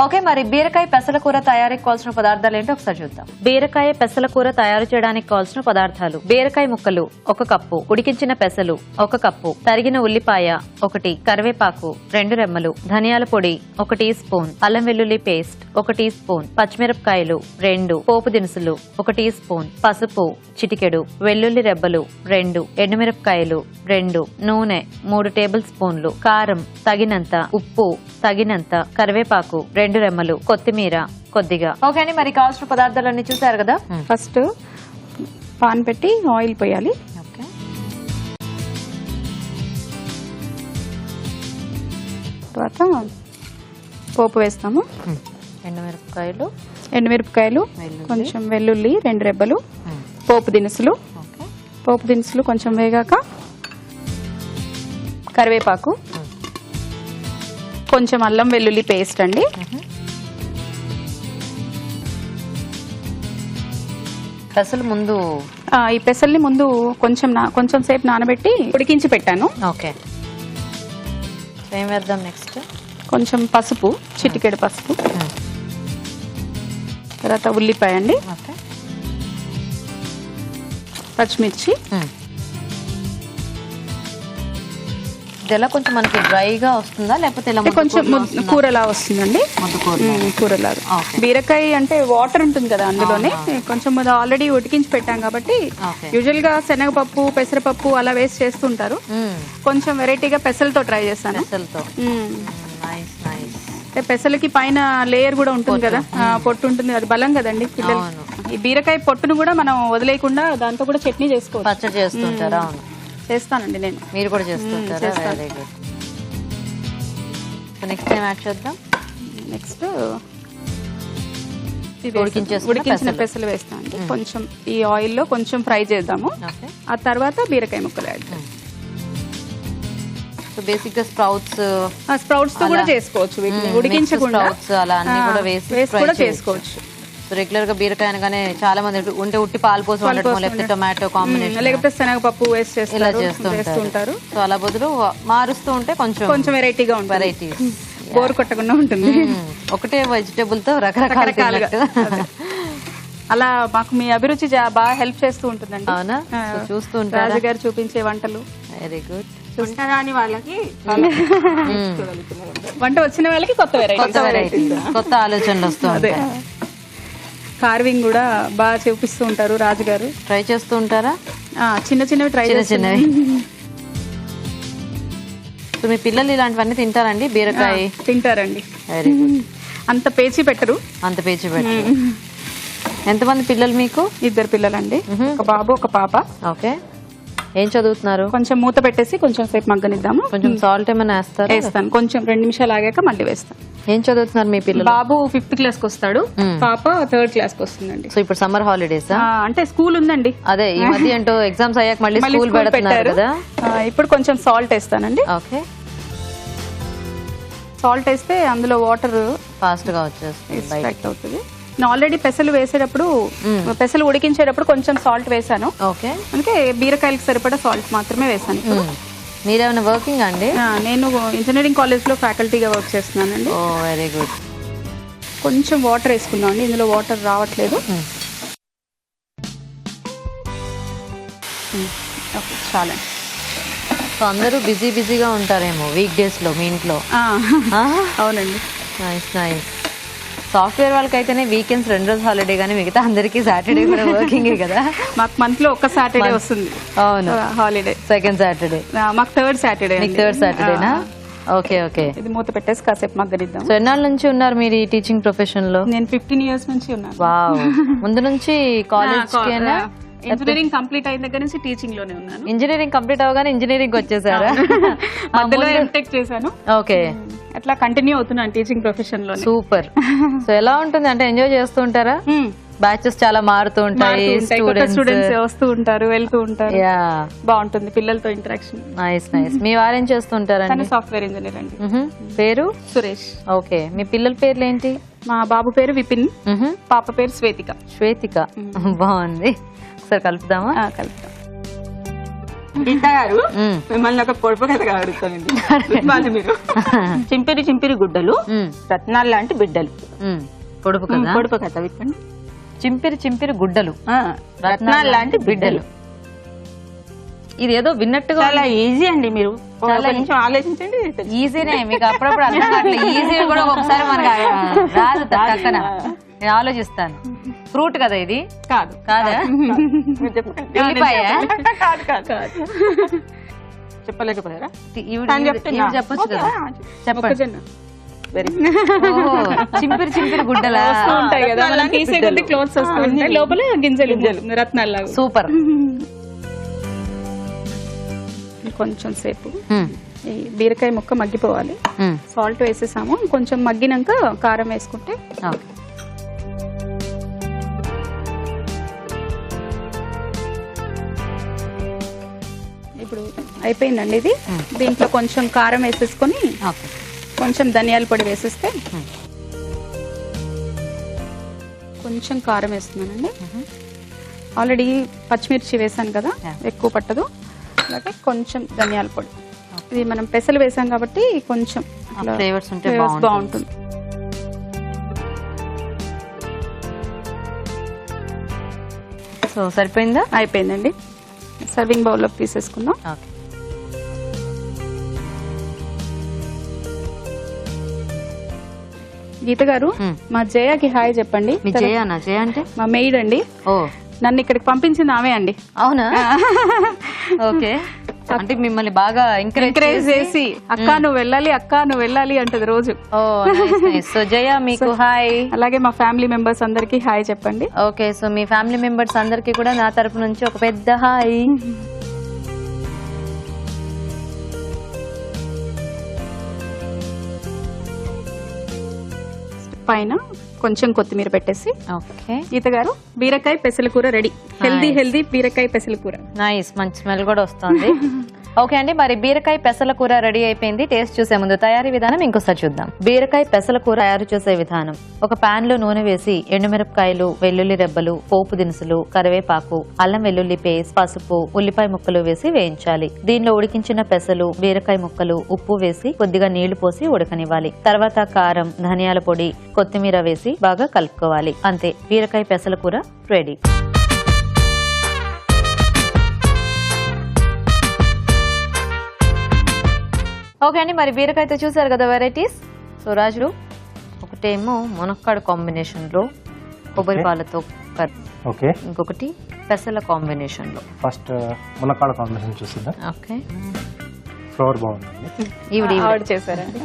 ఓకే, మరి బీరకాయ పెసల కూర తయారీకి కావాల్సిన పదార్థాలు ఏంటో ఒకసారి చూద్దాం. బీరకాయ పెసల కూర తయారు చేయడానికి కావాల్సిన పదార్థాలు: బీరకాయ ముక్కలు 1 కప్పు, ఉడికించిన పెసలు 1 కప్పు, తరిగిన ఉల్లిపాయ 1, కరివేపాకు 2 రెమ్మలు, ధనియాల పొడి 1 టీ స్పూన్, అల్లం వెల్లుల్లి పేస్ట్ 1 టీ స్పూన్, పచ్చిమిరపకాయలు 2, పోపు దినుసులు 1 టీ స్పూన్, పసుపు చిటికెడు, వెల్లుల్లి రెబ్బలు 2, ఎండుమిరపకాయలు 2, నూనె 3 టేబుల్ స్పూన్లు, కారం తగినంత, ఉప్పు తగినంత, కరివేపాకు 2 రెమ్మలు, కొత్తిమీర కొద్దిగా. ఓకే అండి, మరి కావాల్సిన పదార్థాలన్నీ చూసారు కదా. ఫస్ట్ పాన్ పెట్టి ఆయిల్ పోయాలి. ఓకే. తర్వాత పోపు వేస్తాము. ఎండుమిరపకాయలు, కొంచెం వెల్లుల్లి 2 రెబ్బలు, పోపు దినుసులు. పోపు దినుసులు కొంచెం వేగాక కరివేపాకు, కొంచెం అల్లం వెల్లుల్లి పేస్ట్ అండి. పెసలు ముందు ఈ పెసల్ని ముందు కొంచెం సేపు నానబెట్టి ఉడికించి పెట్టాను. ఓకే. ఏం వేద్దాం నెక్స్ట్? కొంచెం పసుపు, చిటికెడు పసుపు, తర్వాత ఉల్లిపాయ అండి, ఓకే, పచ్చిమిర్చి. ఇలా కొంచెం మనకి డ్రైగా వస్తుందా లేకపోతే ఇలా కొంచెం కూరలా వస్తుందండి, కూరలాగా. బీరకాయ అంటే వాటర్ ఉంటుంది కదా అందులోనే, కొంచెం ఆల్రెడీ ఉడికించి పెట్టాం కాబట్టి యూజువల్ గా శనగపప్పు, పెసరపప్పు అలా వేసి చేస్తుంటారు. కొంచెం వెరైటీగా పెసలతో ట్రై చేస్తాను. పెసలకి పైన లేయర్ కూడా ఉంటుంది కదా, పొట్టు ఉంటుంది, అది బలం కదండి పిల్లలు. ఈ బీరకాయ పొట్టును కూడా మనం వదిలేయకుండా దాంతో కూడా చట్నీ చేసుకోవచ్చు. పచ్చడి చేస్తుంటారా? చేస్తానండి నేను. మీరు కూడా చేస్తుంటారా? Very good. Next time add చేద్దాం. నెక్స్ట్ ఉడికించిన పెసలు వేస్తాను. కొంచెం ఈ ఆయిల్ లో కొంచెం ఫ్రై చేద్దాము. ఆ తర్వాత బీరకాయ ముక్కలు యాడ్ చేద్దాం. బేసిక్ గా స్ప్రౌట్స్ తో కూడా చేసుకోవచ్చు. ఉడికించకుండా అలా అన్ని కూడా వేసి కూడా చేసుకోవచ్చు. రెగ్యులర్ గా బీరకాయ అనగానే చాలా మంది ఉంటే ఉట్టి పాలు పోసి వండటం, లేకపోతే టొమాటో కాంబినేషన్, లేకపోతే శనగపప్పు వేసి ఇలా చేస్తుంటారు. సో అలా బదులు మారుస్తూ ఉంటే కొంచెం వెరైటీగా ఉంటుంది. వెరైటీస్, బోర్ కొట్టకుండా ఉంటుంది. ఒకటే వెజిటేబుల్ తో రకరకాలుగా. అలా మాకు మీ అభిరుచి బాగా హెల్ప్ చేస్తూ ఉంటుందండి. అవునా? చూస్తూ ఉంటారు రాజుగారు చూపించే వంటలు. Very good. వంట రాని వాళ్ళకి వంట వచ్చిన వాళ్ళకి కొత్త వెరైటీ, కొత్త ఆలోచనలు వస్తూ ఉంటాయి. కార్వింగ్ కూడా బాగా చూపిస్తూ ఉంటారు రాజుగారు. ట్రై చేస్తూ ఉంటారా? చిన్నవి ట్రై చిన్నవి. సో మీ పిల్లలు ఇలాంటివన్నీ తింటారండి? బీరకాయ తింటారండి. Very good. అంత పేచి పెట్టరు. ఎంతమంది పిల్లలు మీకు? 2 పిల్లలండి, ఒక బాబు ఒక పాప. ఓకే. ఏం చదువుతున్నారు? కొంచెం మూత పెట్టేసి కొంచెం సేపు మగ్గనిద్దాము. కొంచెం సాల్ట్ ఏమైనా వేస్తాను. కొంచెం 2 నిమిషాలు ఆగాక మళ్ళీ వేస్తాను. ఏం చదువుతున్నారు మీ పిల్లలు? బాబు 5th క్లాస్ కి వస్తాడు, పాప 3rd క్లాస్ కి వస్తుందండి. సో ఇప్పుడు సమ్మర్ హాలిడేస్ అంటే స్కూల్ ఉందండి. అదే ఈ మధ్య ఏంటో ఎగ్జామ్స్ అయ్యాక మళ్ళీ స్కూల్ పెడతారు కదా. ఇప్పుడు కొంచెం సాల్ట్ వేస్తానండి. ఓకే. సాల్ట్ వేస్తే అందులో వాటర్ ఫాస్ట్ గా వచ్చేస్తుంది ఎక్స్ట్రాక్ట్ అవుతుంది. ఆల్రెడీ పెసలు వేసేటప్పుడు పెసలు ఉడికించేటప్పుడు కొంచెం సాల్ట్ వేసాను. ఓకే. అందుకే బీరకాయలకు సరిపడా సాల్ట్ మాత్రమే వేసాను ఇప్పుడు. మీరేమైనా వర్కింగ్ అండి? నేను ఇంజనీరింగ్ కాలేజ్లో ఫ్యాకల్టీగా వర్క్ చేస్తున్నానండి. ఓ వెరీ గుడ్. కొంచెం వాటర్ వేసుకుందాం అండి, ఇందులో వాటర్ రావట్లేదు. ఓకే చాలండి. సో అందరూ బిజీగా ఉంటారేమో వీక్ డేస్ లో మీ ఇంట్లో? అవునండి. Nice nice. సాఫ్ట్వేర్ వాళ్ళకైతేనే వీకెండ్స్ 2 రోజు హాలిడే, కానీ మిగతా అందరికి సాటర్డే కూడా వర్కింగే కదా. మాకు మంత్ లో ఒక్క సాటర్డే వస్తుంది. అవును, హాలిడే. Second Saturday. మాకు థర్డ్ సాటర్డే. మీకు థర్డ్ సాటర్డేనా? Okay okay. ఇది మూత పెట్టేసి కాసేపు మగ్గనిద్దాం. సో ఎన్నాళ్ళ నుంచి ఉన్నారు మీరు ఈ టీచింగ్ ప్రొఫెషన్ లో? నేను 15 years నుంచి ఉన్నాను. వావ్. ముందు నుంచి కాలేజ్ ఇంజనీరింగ్ కంప్లీట్ అయిన దగ్గర నుంచి టీచింగ్ లోనే ఉన్నాను. ఇంజనీరింగ్ కంప్లీట్ అవగానే ఇంజనీరింగ్ వచ్చేసారా? మధ్యలో ఎంటెక్ చేశాను. ఓకే. అట్లా కంటిన్యూ అవుతున్నాను టీచింగ్ ప్రొఫెషన్ లో. సూపర్. సో ఎలా ఉంటుంది అంటే ఎంజాయ్ చేస్తూ ఉంటారా? బ్యాచెస్ చాలా మారుతూ ఉంటాయి, స్టూడెంట్స్ వస్తూ ఉంటారు వెళ్తూ ఉంటారు. బాగుంటుంది పిల్లలతో ఇంటరాక్షన్. Nice nice. మీ వారేం చేస్తుంటారండి? సాఫ్ట్వేర్ ఇంజనీర్ అండి. పేరు? సురేష్. ఓకే. మీ పిల్లల పేర్లు ఏంటి? మా బాబు పేరు విపిన్, పాప పేరు శ్వేతిక. శ్వేతిక, బాగుంది. ఒకసారి కలుపుదామా? కలుపుతాం. గీత గారు, మిమ్మల్ని ఒక పొడుపు కథగా అడుగుతానండి. మీరు చింపిరి గుడ్డలు, రత్నాలు లాంటి బిడ్డలు. పొడుపు కదా? పొడుపు కథ విప్పండి. చింపిరి గుడ్డలు, రత్నాలు లాంటి బిడ్డలు. ఇది ఏదో విన్నట్టుగా చాలా ఈజీ అండి. మీరు నిమిషం ఆలోచించండి. ఈజీనే, మీకు అప్పుడప్పుడు అర్థం కావట్లేదు. ఈజీ కూడా ఒకసారి మనకు రాదు పక్కన. నేను ఆలోచిస్తాను. ఫ్రూట్ కదా ఇది? కాదు. కాదా? చెప్పలేకపోయారా? చెప్పొచ్చు కదా, చెప్పండి. చింపిరి గుడ్డలా ఉంటాయి కదా, మనం తీసే కొద్ది క్లోత్స్ వస్తూ ఉంటాయి, లోపల గింజలు రత్నాలు. సూపర్. కొంచెం సేపు ఈ బీరకాయ ముక్క మగ్గిపోవాలి. సాల్ట్ వేసేసాము, కొంచెం మగ్గినాక కారం వేసుకుంటే. ఇప్పుడు అయిపోయిందండి ఇది. దీంట్లో కొంచెం కారం వేసేసుకొని కొంచెం ధనియాల పొడి వేసేస్తే. కొంచెం కారం వేస్తున్నానండి. ఆల్రెడీ పచ్చిమిర్చి వేసాను కదా, ఎక్కువ పట్టదు. అలాగే కొంచెం ధనియాల పొడి. ఇది మనం పెసలు వేసాం కాబట్టి కొంచెం ఫ్లేవర్స్ ఉంటే బాగుంటుంది. సో సరిపోయిందా? అయిపోయిందండి. సర్వింగ్ బౌల్లోకి తీసేసుకుందాం. గీత గారు, మా జయకి హాయ్ చెప్పండి. జయ అంటే మా మెయిడ్ అండి. ఓ, నన్ను ఇక్కడికి పంపించింది ఆమె అండి. అవునా? ఓకే. అంటే మిమ్మల్ని బాగా ఎంకరేజ్ చేసి అక్క నువ్వు వెళ్ళాలి అంటది రోజు. ఓ సో జయ మీకు హాయ్. అలాగే మా ఫ్యామిలీ మెంబర్స్ అందరికి హాయ్ చెప్పండి. ఓకే. సో మీ ఫ్యామిలీ మెంబర్స్ అందరికి కూడా నా తరపు నుంచి ఒక పెద్ద హాయ్. పైన కొంచెం కొత్తిమీర పెట్టేసి. ఓకే. గీత గారు, బీరకాయ పెసల కూర రెడీ. హెల్దీ బీరకాయ పెసల కూర. నైస్, మంచి స్మెల్ కూడా వస్తుంది. ఓకే అండి, మరి బీరకాయ పెసల కూర రెడీ అయిపోయింది. టేస్ట్ చూసే ముందు తయారీ విధానం ఇంకోసారి చూద్దాం. బీరకాయ పెసల కూర తయారు చేసే విధానం: ఒక పాన్ లో నూనె వేసి ఎండుమిరపకాయలు, వెల్లుల్లి రెబ్బలు, పోపు దినుసులు, కరివేపాకు, అల్లం వెల్లుల్లి పేస్ట్, పసుపు, ఉల్లిపాయ ముక్కలు వేసి వేయించాలి. దీనిలో ఉడికించిన పెసలు, బీరకాయ ముక్కలు, ఉప్పు వేసి కొద్దిగా నీళ్లు పోసి ఉడకనివ్వాలి. తర్వాత కారం, ధనియాల పొడి, కొత్తిమీర వేసి బాగా కలుపుకోవాలి. అంతే, బీరకాయ పెసల కూర రెడీ. ఓకే అండి, మరి బీరకాయతో చూసారు కదా వెరైటీస్. సో రాజులు, ఒకటేమో మునక్కాడు కాంబినేషన్ లో కొబ్బరి పాలతో కర్రీ, ఓకే, ఇంకొకటి పెసల కాంబినేషన్ లో. ఫస్ట్ మునక్కాడ కాంబినేషన్ చూస్తుందా? ఓకే. ఫ్లవర్ బాగుందండి. ఆవిడ చేశారండి.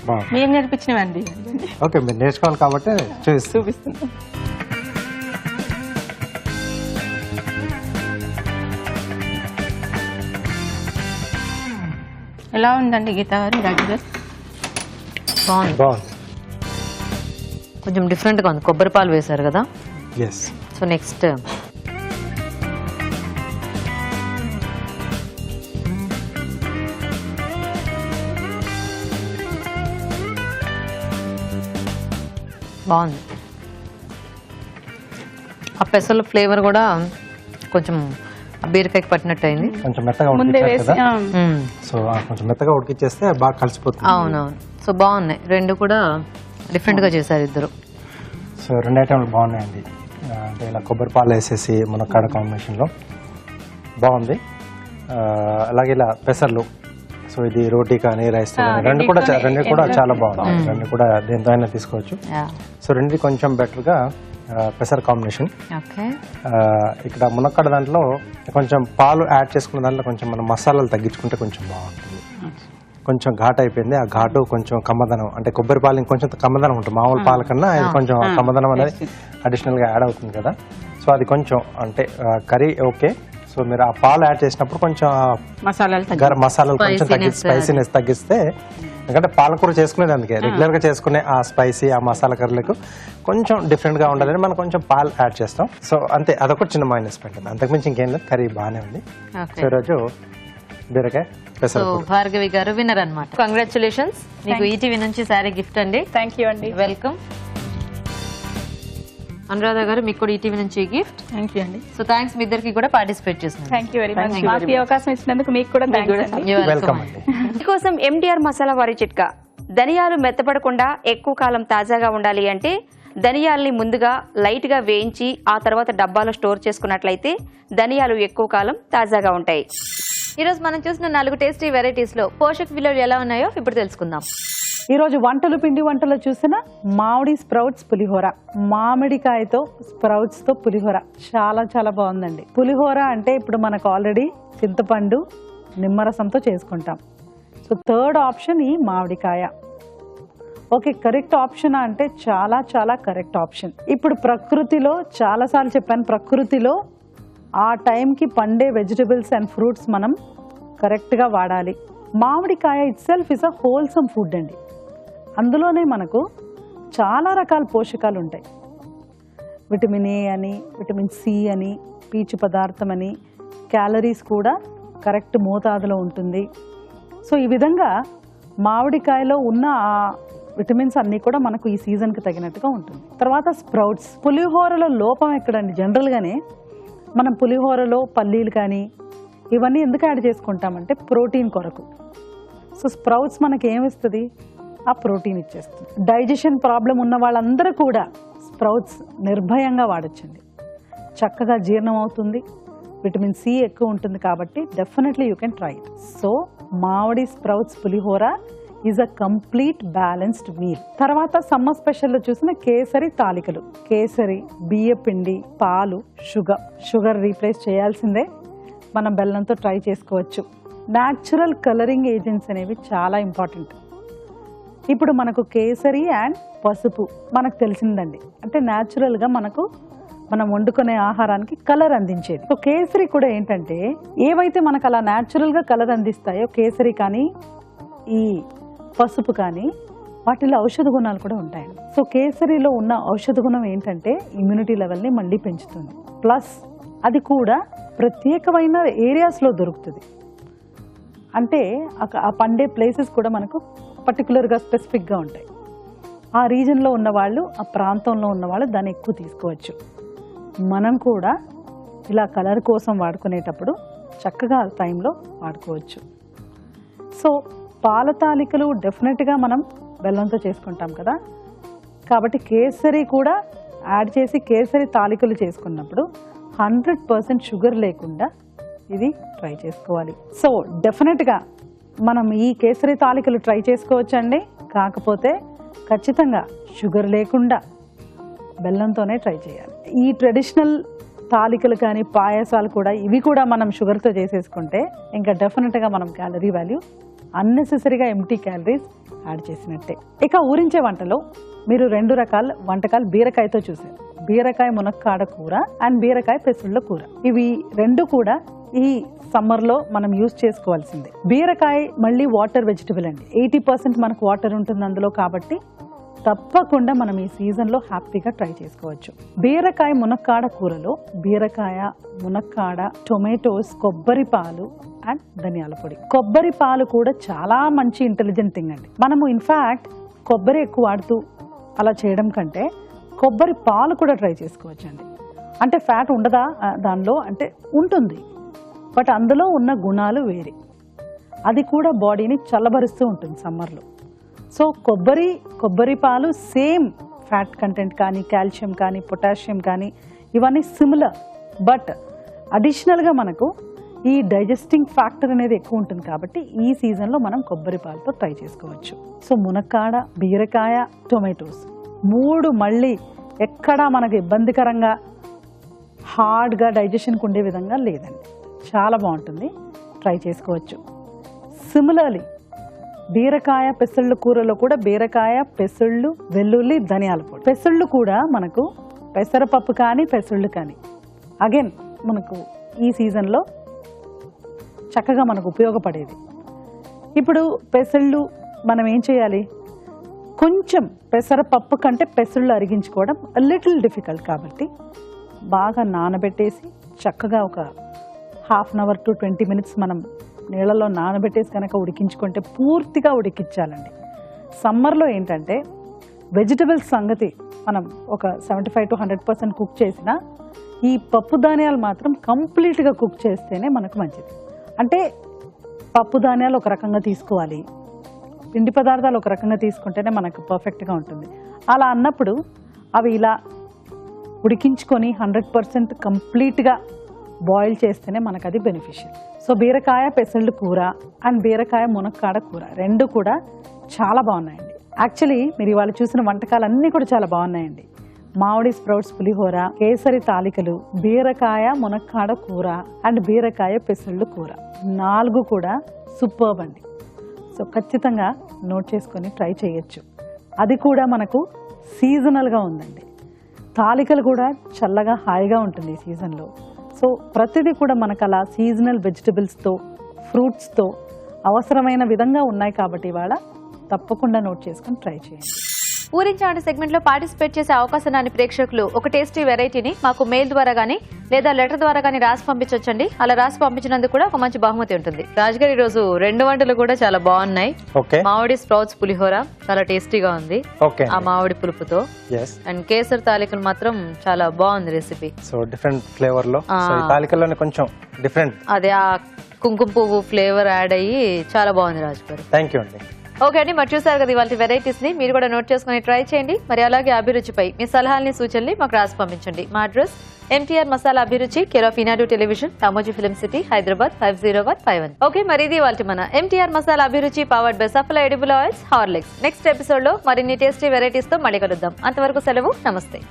బాగుంది. మేము నేర్పించినవండి. ఓకే, మీరు నేర్చుకోవాలి కాబట్టి చూపిస్తుంది. ఎలా ఉందండి గీత గారు, రాజు గారు? బాగుంది. కొంచెం డిఫరెంట్ గా ఉంది, కొబ్బరి పాలు వేశారు కదా. ఎస్. సో నెక్స్ట్ బాగుంది. పెసల ఫ్లేవర్ కూడా కొంచెం బీరకాయకి పట్టినట్టు అయింది. కొంచెం మెత్తగా ముందే ఉడికించారు వేసి కదా, సో కొంచెం మెత్తగా ఉడికిచ్చేస్తే బాగా కలిసిపోతుంది. అవునవును. సో బాగున్నాయి రెండు కూడా, డిఫరెంట్ గా చేశారు ఇద్దరు. సో 2 ఐటమ్లు బాగున్నాయండి. అంటే ఇలా కొబ్బరి పాలు వేసేసి మునక్కాడ కాంబినేషన్లో బాగుంది. అలాగే ఇలా పెసర్లు, సో ఇది రోటీ కానీ రైస్ కానీ రెండు కూడా చాలా బాగుంది. రెండు కూడా దేంతో అయినా తీసుకోవచ్చు. సో రెండు కొంచెం బెటర్గా పెసర్ కాంబినేషన్. ఓకే. ఇక్కడ మునక్కాడ దాంట్లో కొంచెం పాలు యాడ్ చేసుకున్న దాంట్లో కొంచెం మనం మసాలాలు తగ్గించుకుంటే కొంచెం బాగుంటుంది. కొంచెం ఘాట్ అయిపోయింది. ఆ ఘాటు కొంచెం కమ్మదనం, అంటే కొబ్బరి పాలు ఇంకొంచెం కమ్మదనం ఉంటుంది మామూలు పాల కన్నా, ఇది కొంచెం కమ్మదనం అనేది అడిషనల్గా యాడ్ అవుతుంది కదా. సో అది కొంచెం అంటే కర్రీ ఓకే. సో మీరు ఆ పాలు యాడ్ చేసినప్పుడు కొంచెం మసాలాలు కొంచెం స్పైసీనెస్ తగ్గిస్తే, ఎందుకంటే పాలకూర చేసుకునేది అందుకే రెగ్యులర్గా చేసుకునే ఆ స్పైసీ ఆ మసాలా కర్రీలకు కొంచెం డిఫరెంట్గా ఉండాలని మనం కొంచెం పాలు యాడ్ చేస్తాం. సో అంతే, అదొకటి చిన్న మైనస్ పాయింట్. అంతకుమించి ఇంకేం లేదు, కర్రీ బాగానే ఉంది. సో ఈరోజు బీరకాయ పెసర. భార్గవి గారు విన్నర్ అన్నమాట. కంగ్రాచులేషన్స్, మీకు ఈటీవీ నుంచి శారీ గిఫ్ట్ అండి. థ్యాంక్ యూ అండి. వెల్కమ్. అనురాధ గారు మీకు కూడా ఈటీవీ నుంచి గిఫ్ట్. థ్యాంక్ యూ అండి. సో థ్యాంక్స్ మీ ఇద్దరికి కూడా పార్టిసిపేట్ చేస్తున్నారు. Thank you very much. మాకు ఈ అవకాశం ఇచ్చినందుకు మీకు కూడా థ్యాంక్స్ అండి. వెల్కమ్ అండి. మీకోసం ఎంటీఆర్ మసాలా వారి చిట్కా. ధనియాలు మెత్తపడకుండా ఎక్కువ కాలం తాజాగా ఉండాలి అంటే ధనియాల్ని ముందుగా లైట్ గా వేయించి ఆ తర్వాత డబ్బాలో స్టోర్ చేసుకున్నట్లయితే ధనియాలు ఎక్కువ కాలం తాజాగా ఉంటాయి. ఈరోజు మనం చూసిన 4 టేస్టీ వెరైటీస్ లో పోషక విలువలు ఎలా ఉన్నాయో ఇప్పుడు తెలుసుకుందాం. ఈరోజు పిండి వంటలు చూసిన మామిడి స్ప్రౌట్స్ పులిహోర, మామిడికాయతో స్ప్రౌట్స్ తో పులిహోర చాలా చాలా బాగుందండి. పులిహోర అంటే ఇప్పుడు మనకు ఆల్రెడీ చింతపండు నిమ్మరసంతో చేసుకుంటాం. సో థర్డ్ ఆప్షన్ ఈ మామిడికాయ. ఓకే, కరెక్ట్ ఆప్షన్ అంటే చాలా చాలా కరెక్ట్ ఆప్షన్. ఇప్పుడు ప్రకృతిలో చాలాసార్లు చెప్పాను, ప్రకృతిలో ఆ టైంకి పండే వెజిటబుల్స్ అండ్ ఫ్రూట్స్ మనం కరెక్ట్గా వాడాలి. మామిడికాయ it self is a wholesome food అండి. అందులోనే మనకు చాలా రకాల పోషకాలు ఉంటాయి. విటమిన్ ఏ అని, విటమిన్ సి అని, పీచు పదార్థం అని, క్యాలరీస్ కూడా కరెక్ట్ మోతాదులో ఉంటుంది. సో ఈ విధంగా మామిడికాయలో ఉన్న ఆ విటమిన్స్ అన్నీ కూడా మనకు ఈ సీజన్కి తగినట్టుగా ఉంటుంది. తర్వాత స్ప్రౌట్స్. పులిహోరలో లోపం ఎక్కడండి? జనరల్గానే మనం పులిహోరలో పల్లీలు కానీ ఇవన్నీ ఎందుకు యాడ్ చేసుకుంటామంటే ప్రోటీన్ కొరకు. సో స్ప్రౌట్స్ మనకి ఏమిస్తుంది? ఆ ప్రోటీన్ ఇచ్చేస్తుంది. డైజెషన్ ప్రాబ్లం ఉన్న వాళ్ళందరూ కూడా స్ప్రౌట్స్ నిర్భయంగా వాడచ్చండి. చక్కగా జీర్ణం అవుతుంది, విటమిన్ సి ఎక్కువ ఉంటుంది కాబట్టి definitely you can try it. So మామిడి sprouts pulihora is a complete balanced meal. తర్వాత సమ్మర్ స్పెషల్లో చూసిన కేసరి తాలికలు. కేసరి, బియ్య పిండి, పాలు, షుగర్ రీప్లేస్ చేయాల్సిందే. మనం బెల్లంతో ట్రై చేసుకోవచ్చు. న్యాచురల్ కలరింగ్ ఏజెంట్స్ అనేవి చాలా ఇంపార్టెంట్. ఇప్పుడు మనకు కేసరి అండ్ పసుపు మనకు తెలిసిందండి, అంటే న్యాచురల్గా మనం వండుకునే ఆహారానికి కలర్ అందించేది. సో కేసరి కూడా ఏంటంటే ఏవైతే మనకు అలా న్యాచురల్గా కలర్ అందిస్తాయో కేసరి కానీ ఈ పసుపు కానీ వాటిలో ఔషధ గుణాలు కూడా ఉంటాయండి. సో కేసరిలో ఉన్న ఔషధ గుణం ఏంటంటే ఇమ్యూనిటీ లెవెల్ని మళ్ళీ పెంచుతుంది. ప్లస్ అది కూడా ప్రత్యేకమైన ఏరియాస్లో దొరుకుతుంది. అంటే ఆ పండే ప్లేసెస్ కూడా మనకు పర్టికులర్గా స్పెసిఫిక్గా ఉంటాయి. ఆ రీజన్లో ఉన్నవాళ్ళు, ఆ ప్రాంతంలో ఉన్నవాళ్ళు దాన్ని ఎక్కువ తీసుకోవచ్చు. మనం కూడా ఇలా కలర్ కోసం వాడుకునేటప్పుడు చక్కగా ఆ టైంలో వాడుకోవచ్చు. సో పాల తాలికలు డెఫినెట్గా మనం బెల్లంతో చేసుకుంటాం కదా, కాబట్టి కేసరి కూడా యాడ్ చేసి కేసరి తాలికలు చేసుకున్నప్పుడు 100% షుగర్ లేకుండా ఇది ట్రై చేసుకోవాలి. సో డెఫినెట్గా మనం ఈ కేసరి తాలికలు ట్రై చేసుకోవచ్చండి. కాకపోతే ఖచ్చితంగా షుగర్ లేకుండా బెల్లంతోనే ట్రై చేయాలి. ఈ ట్రెడిషనల్ తాలికలు కానీ పాయసాలు కూడా ఇవి కూడా మనం షుగర్తో చేసేసుకుంటే ఇంకా డెఫినెట్గా మనం క్యాలరీ వాల్యూ అన్నెసెసరీగా ఎంటీ క్యాలరీస్ యాడ్ చేసినట్టే. ఇక ఊరించే వంటలో మీరు 2 రకాల వంటకాలు బీరకాయతో చూసారు. బీరకాయ మునక్కాడ కూర అండ్ బీరకాయ పెసళ్ళ కూర. ఇవి 2 కూడా ఈ సమ్మర్లో మనం యూజ్ చేసుకోవాల్సిందే. బీరకాయ మళ్ళీ వాటర్ వెజిటబుల్ అండి. 80% మనకు వాటర్ ఉంటుంది అందులో, కాబట్టి తప్పకుండా మనం ఈ సీజన్లో హ్యాపీగా ట్రై చేసుకోవచ్చు. బీరకాయ మునక్కాడ కూరలో బీరకాయ, మునక్కాడ, టొమాటోస్, కొబ్బరి పాలు అండ్ ధనియాల పొడి. కొబ్బరి పాలు కూడా చాలా మంచి ఇంటెలిజెంట్ థింగ్ అండి. మనము ఇన్ఫ్యాక్ట్ కొబ్బరి ఎక్కువ వాడుతూ అలా చేయడం కంటే కొబ్బరి పాలు కూడా ట్రై చేసుకోవచ్చు అండి. అంటే ఫ్యాట్ ఉండదా దానిలో అంటే ఉంటుంది, బట్ అందులో ఉన్న గుణాలు వేరే. అది కూడా బాడీని చల్లబరుస్తూ ఉంటుంది సమ్మర్లో. సో కొబ్బరి పాలు సేమ్ ఫ్యాట్ కంటెంట్ కానీ, కాల్షియం కానీ, పొటాషియం కానీ ఇవన్నీ సిమిలర్, బట్ అడిషనల్గా మనకు ఈ డైజెస్టింగ్ ఫ్యాక్టర్ అనేది ఎక్కువ ఉంటుంది. కాబట్టి ఈ సీజన్లో మనం కొబ్బరి పాలతో ట్రై చేసుకోవచ్చు. సో మునక్కాడ, బీరకాయ, టొమాటోస్ 3 మళ్ళీ ఎక్కడా మనకు ఇబ్బందికరంగా హార్డ్గా డైజెషన్కి ఉండే విధంగా లేదండి. చాలా బాగుంటుంది, ట్రై చేసుకోవచ్చు. సిమిలర్లీ బీరకాయ పెసళ్ళు కూరలో కూడా బీరకాయ, పెసళ్ళు, వెల్లుల్లి, ధనియాల పొడి. పెసళ్ళు కూడా మనకు పెసరపప్పు కానీ పెసళ్ళు కానీ అగైన్ మనకు ఈ సీజన్లో చక్కగా మనకు ఉపయోగపడేది. ఇప్పుడు పెసళ్ళు మనం ఏం చేయాలి, కొంచెం పెసరపప్పు కంటే పెసళ్ళు అరిగించుకోవడం లిటిల్ డిఫికల్ట్ కాబట్టి బాగా నానబెట్టేసి చక్కగా ఒక ½ అవర్ టు 20 minutes మనం నీళ్ళలో నానబెట్టేసి కనుక ఉడికించుకుంటే పూర్తిగా ఉడికించాలండి. సమ్మర్లో ఏంటంటే వెజిటబుల్స్ సంగతి మనం ఒక 75 to 100% కుక్ చేసినా ఈ పప్పు ధాన్యాలు మాత్రం కంప్లీట్గా కుక్ చేస్తేనే మనకు మంచిది. అంటే పప్పు ధాన్యాలు ఒక రకంగా తీసుకోవాలి, పిండి పదార్థాలు ఒక రకంగా తీసుకుంటేనే మనకు పర్ఫెక్ట్గా ఉంటుంది. అలా అన్నప్పుడు అవి ఇలా ఉడికించుకొని 100% కంప్లీట్గా బాయిల్ చేస్తేనే మనకు అది బెనిఫిషియల్. సో బీరకాయ పెసళ్ళు కూర అండ్ బీరకాయ మునక్కాడ కూర 2 కూడా చాలా బాగున్నాయండి. యాక్చువల్లీ మీరు ఇవాళ చూసిన వంటకాలు అన్నీ కూడా చాలా బాగున్నాయండి. మామిడి స్ప్రౌట్స్ పులిహోర, కేసరి తాలికలు, బీరకాయ మునక్కాడ కూర అండ్ బీరకాయ పెసళ్ళు కూర 4 కూడా సూపర్బ్ అండి. సో ఖచ్చితంగా నోట్ చేసుకొని ట్రై చేయొచ్చు. అది కూడా మనకు సీజనల్గా ఉందండి. తాలికలు కూడా చల్లగా హాయిగా ఉంటుంది ఈ సీజన్లో. సో ప్రతిదీ కూడా మనకు అలా సీజనల్ వెజిటబుల్స్తో, ఫ్రూట్స్తో అవసరమైన విధంగా ఉన్నాయి కాబట్టి ఇవాళ తప్పకుండా నోట్ చేసుకొని ట్రై చేయండి. ఊరించాంటి సెగ్మెంట్ లో పార్టిసిపేట్ చేసే అవకాశాన్ని ప్రేక్షకులు ఒక టేస్టీ వెరైటీని మాకు మెయిల్ ద్వారా గానీ లేదా లెటర్ ద్వారా గానీ రాసి పంపించొచ్చండి. అలా రాసి పంపించినందుకు కూడా ఒక మంచి బహుమతి ఉంటుంది. రాజుగారు ఈ రోజు 2 వంటలు కూడా చాలా బాగున్నాయి. మామిడి స్ప్రౌట్స్ పులిహోర చాలా టేస్టీగా ఉంది, ఆ మామిడి పులుపుతో. అండ్ కేసర్ తాలికలు మాత్రం చాలా బాగుంది రెసిపీ. సో డిఫరెంట్ ఫ్లేవర్ లో తాలికల్లోనే కొంచెం డిఫరెంట్, అదే ఆ కుంకుమ పువ్వు ఫ్లేవర్ యాడ్ అయ్యి చాలా బాగుంది రాజుగారు. థ్యాంక్ యూ అండి. ఓకే అండి, మరి చూసారు కదా ఇవాళ వెరైటీస్ ని. మీరు కూడా నోట్ చేసుకుని ట్రై చేయండి. మరి అలాగే అభిరుచిపై మీ సలహాలని, సూచనలు మాకు రాసి పంపించండి. మా అడ్రస్ MTR మసాలా అభిరుచి, care of Eenadu television, Ramoji film city, Hyderabad 50151. Okay, మరి ఇది ఇవాళ మన MTR మసాలా అభిరుచి powered by సఫలా edible oils Horlicks. Next episode లో మరిన్ని టేస్టీ వెరైటీస్ తో మళ్ళీ కలుద్దాం. అంతవరకు సెలవు, నమస్తే.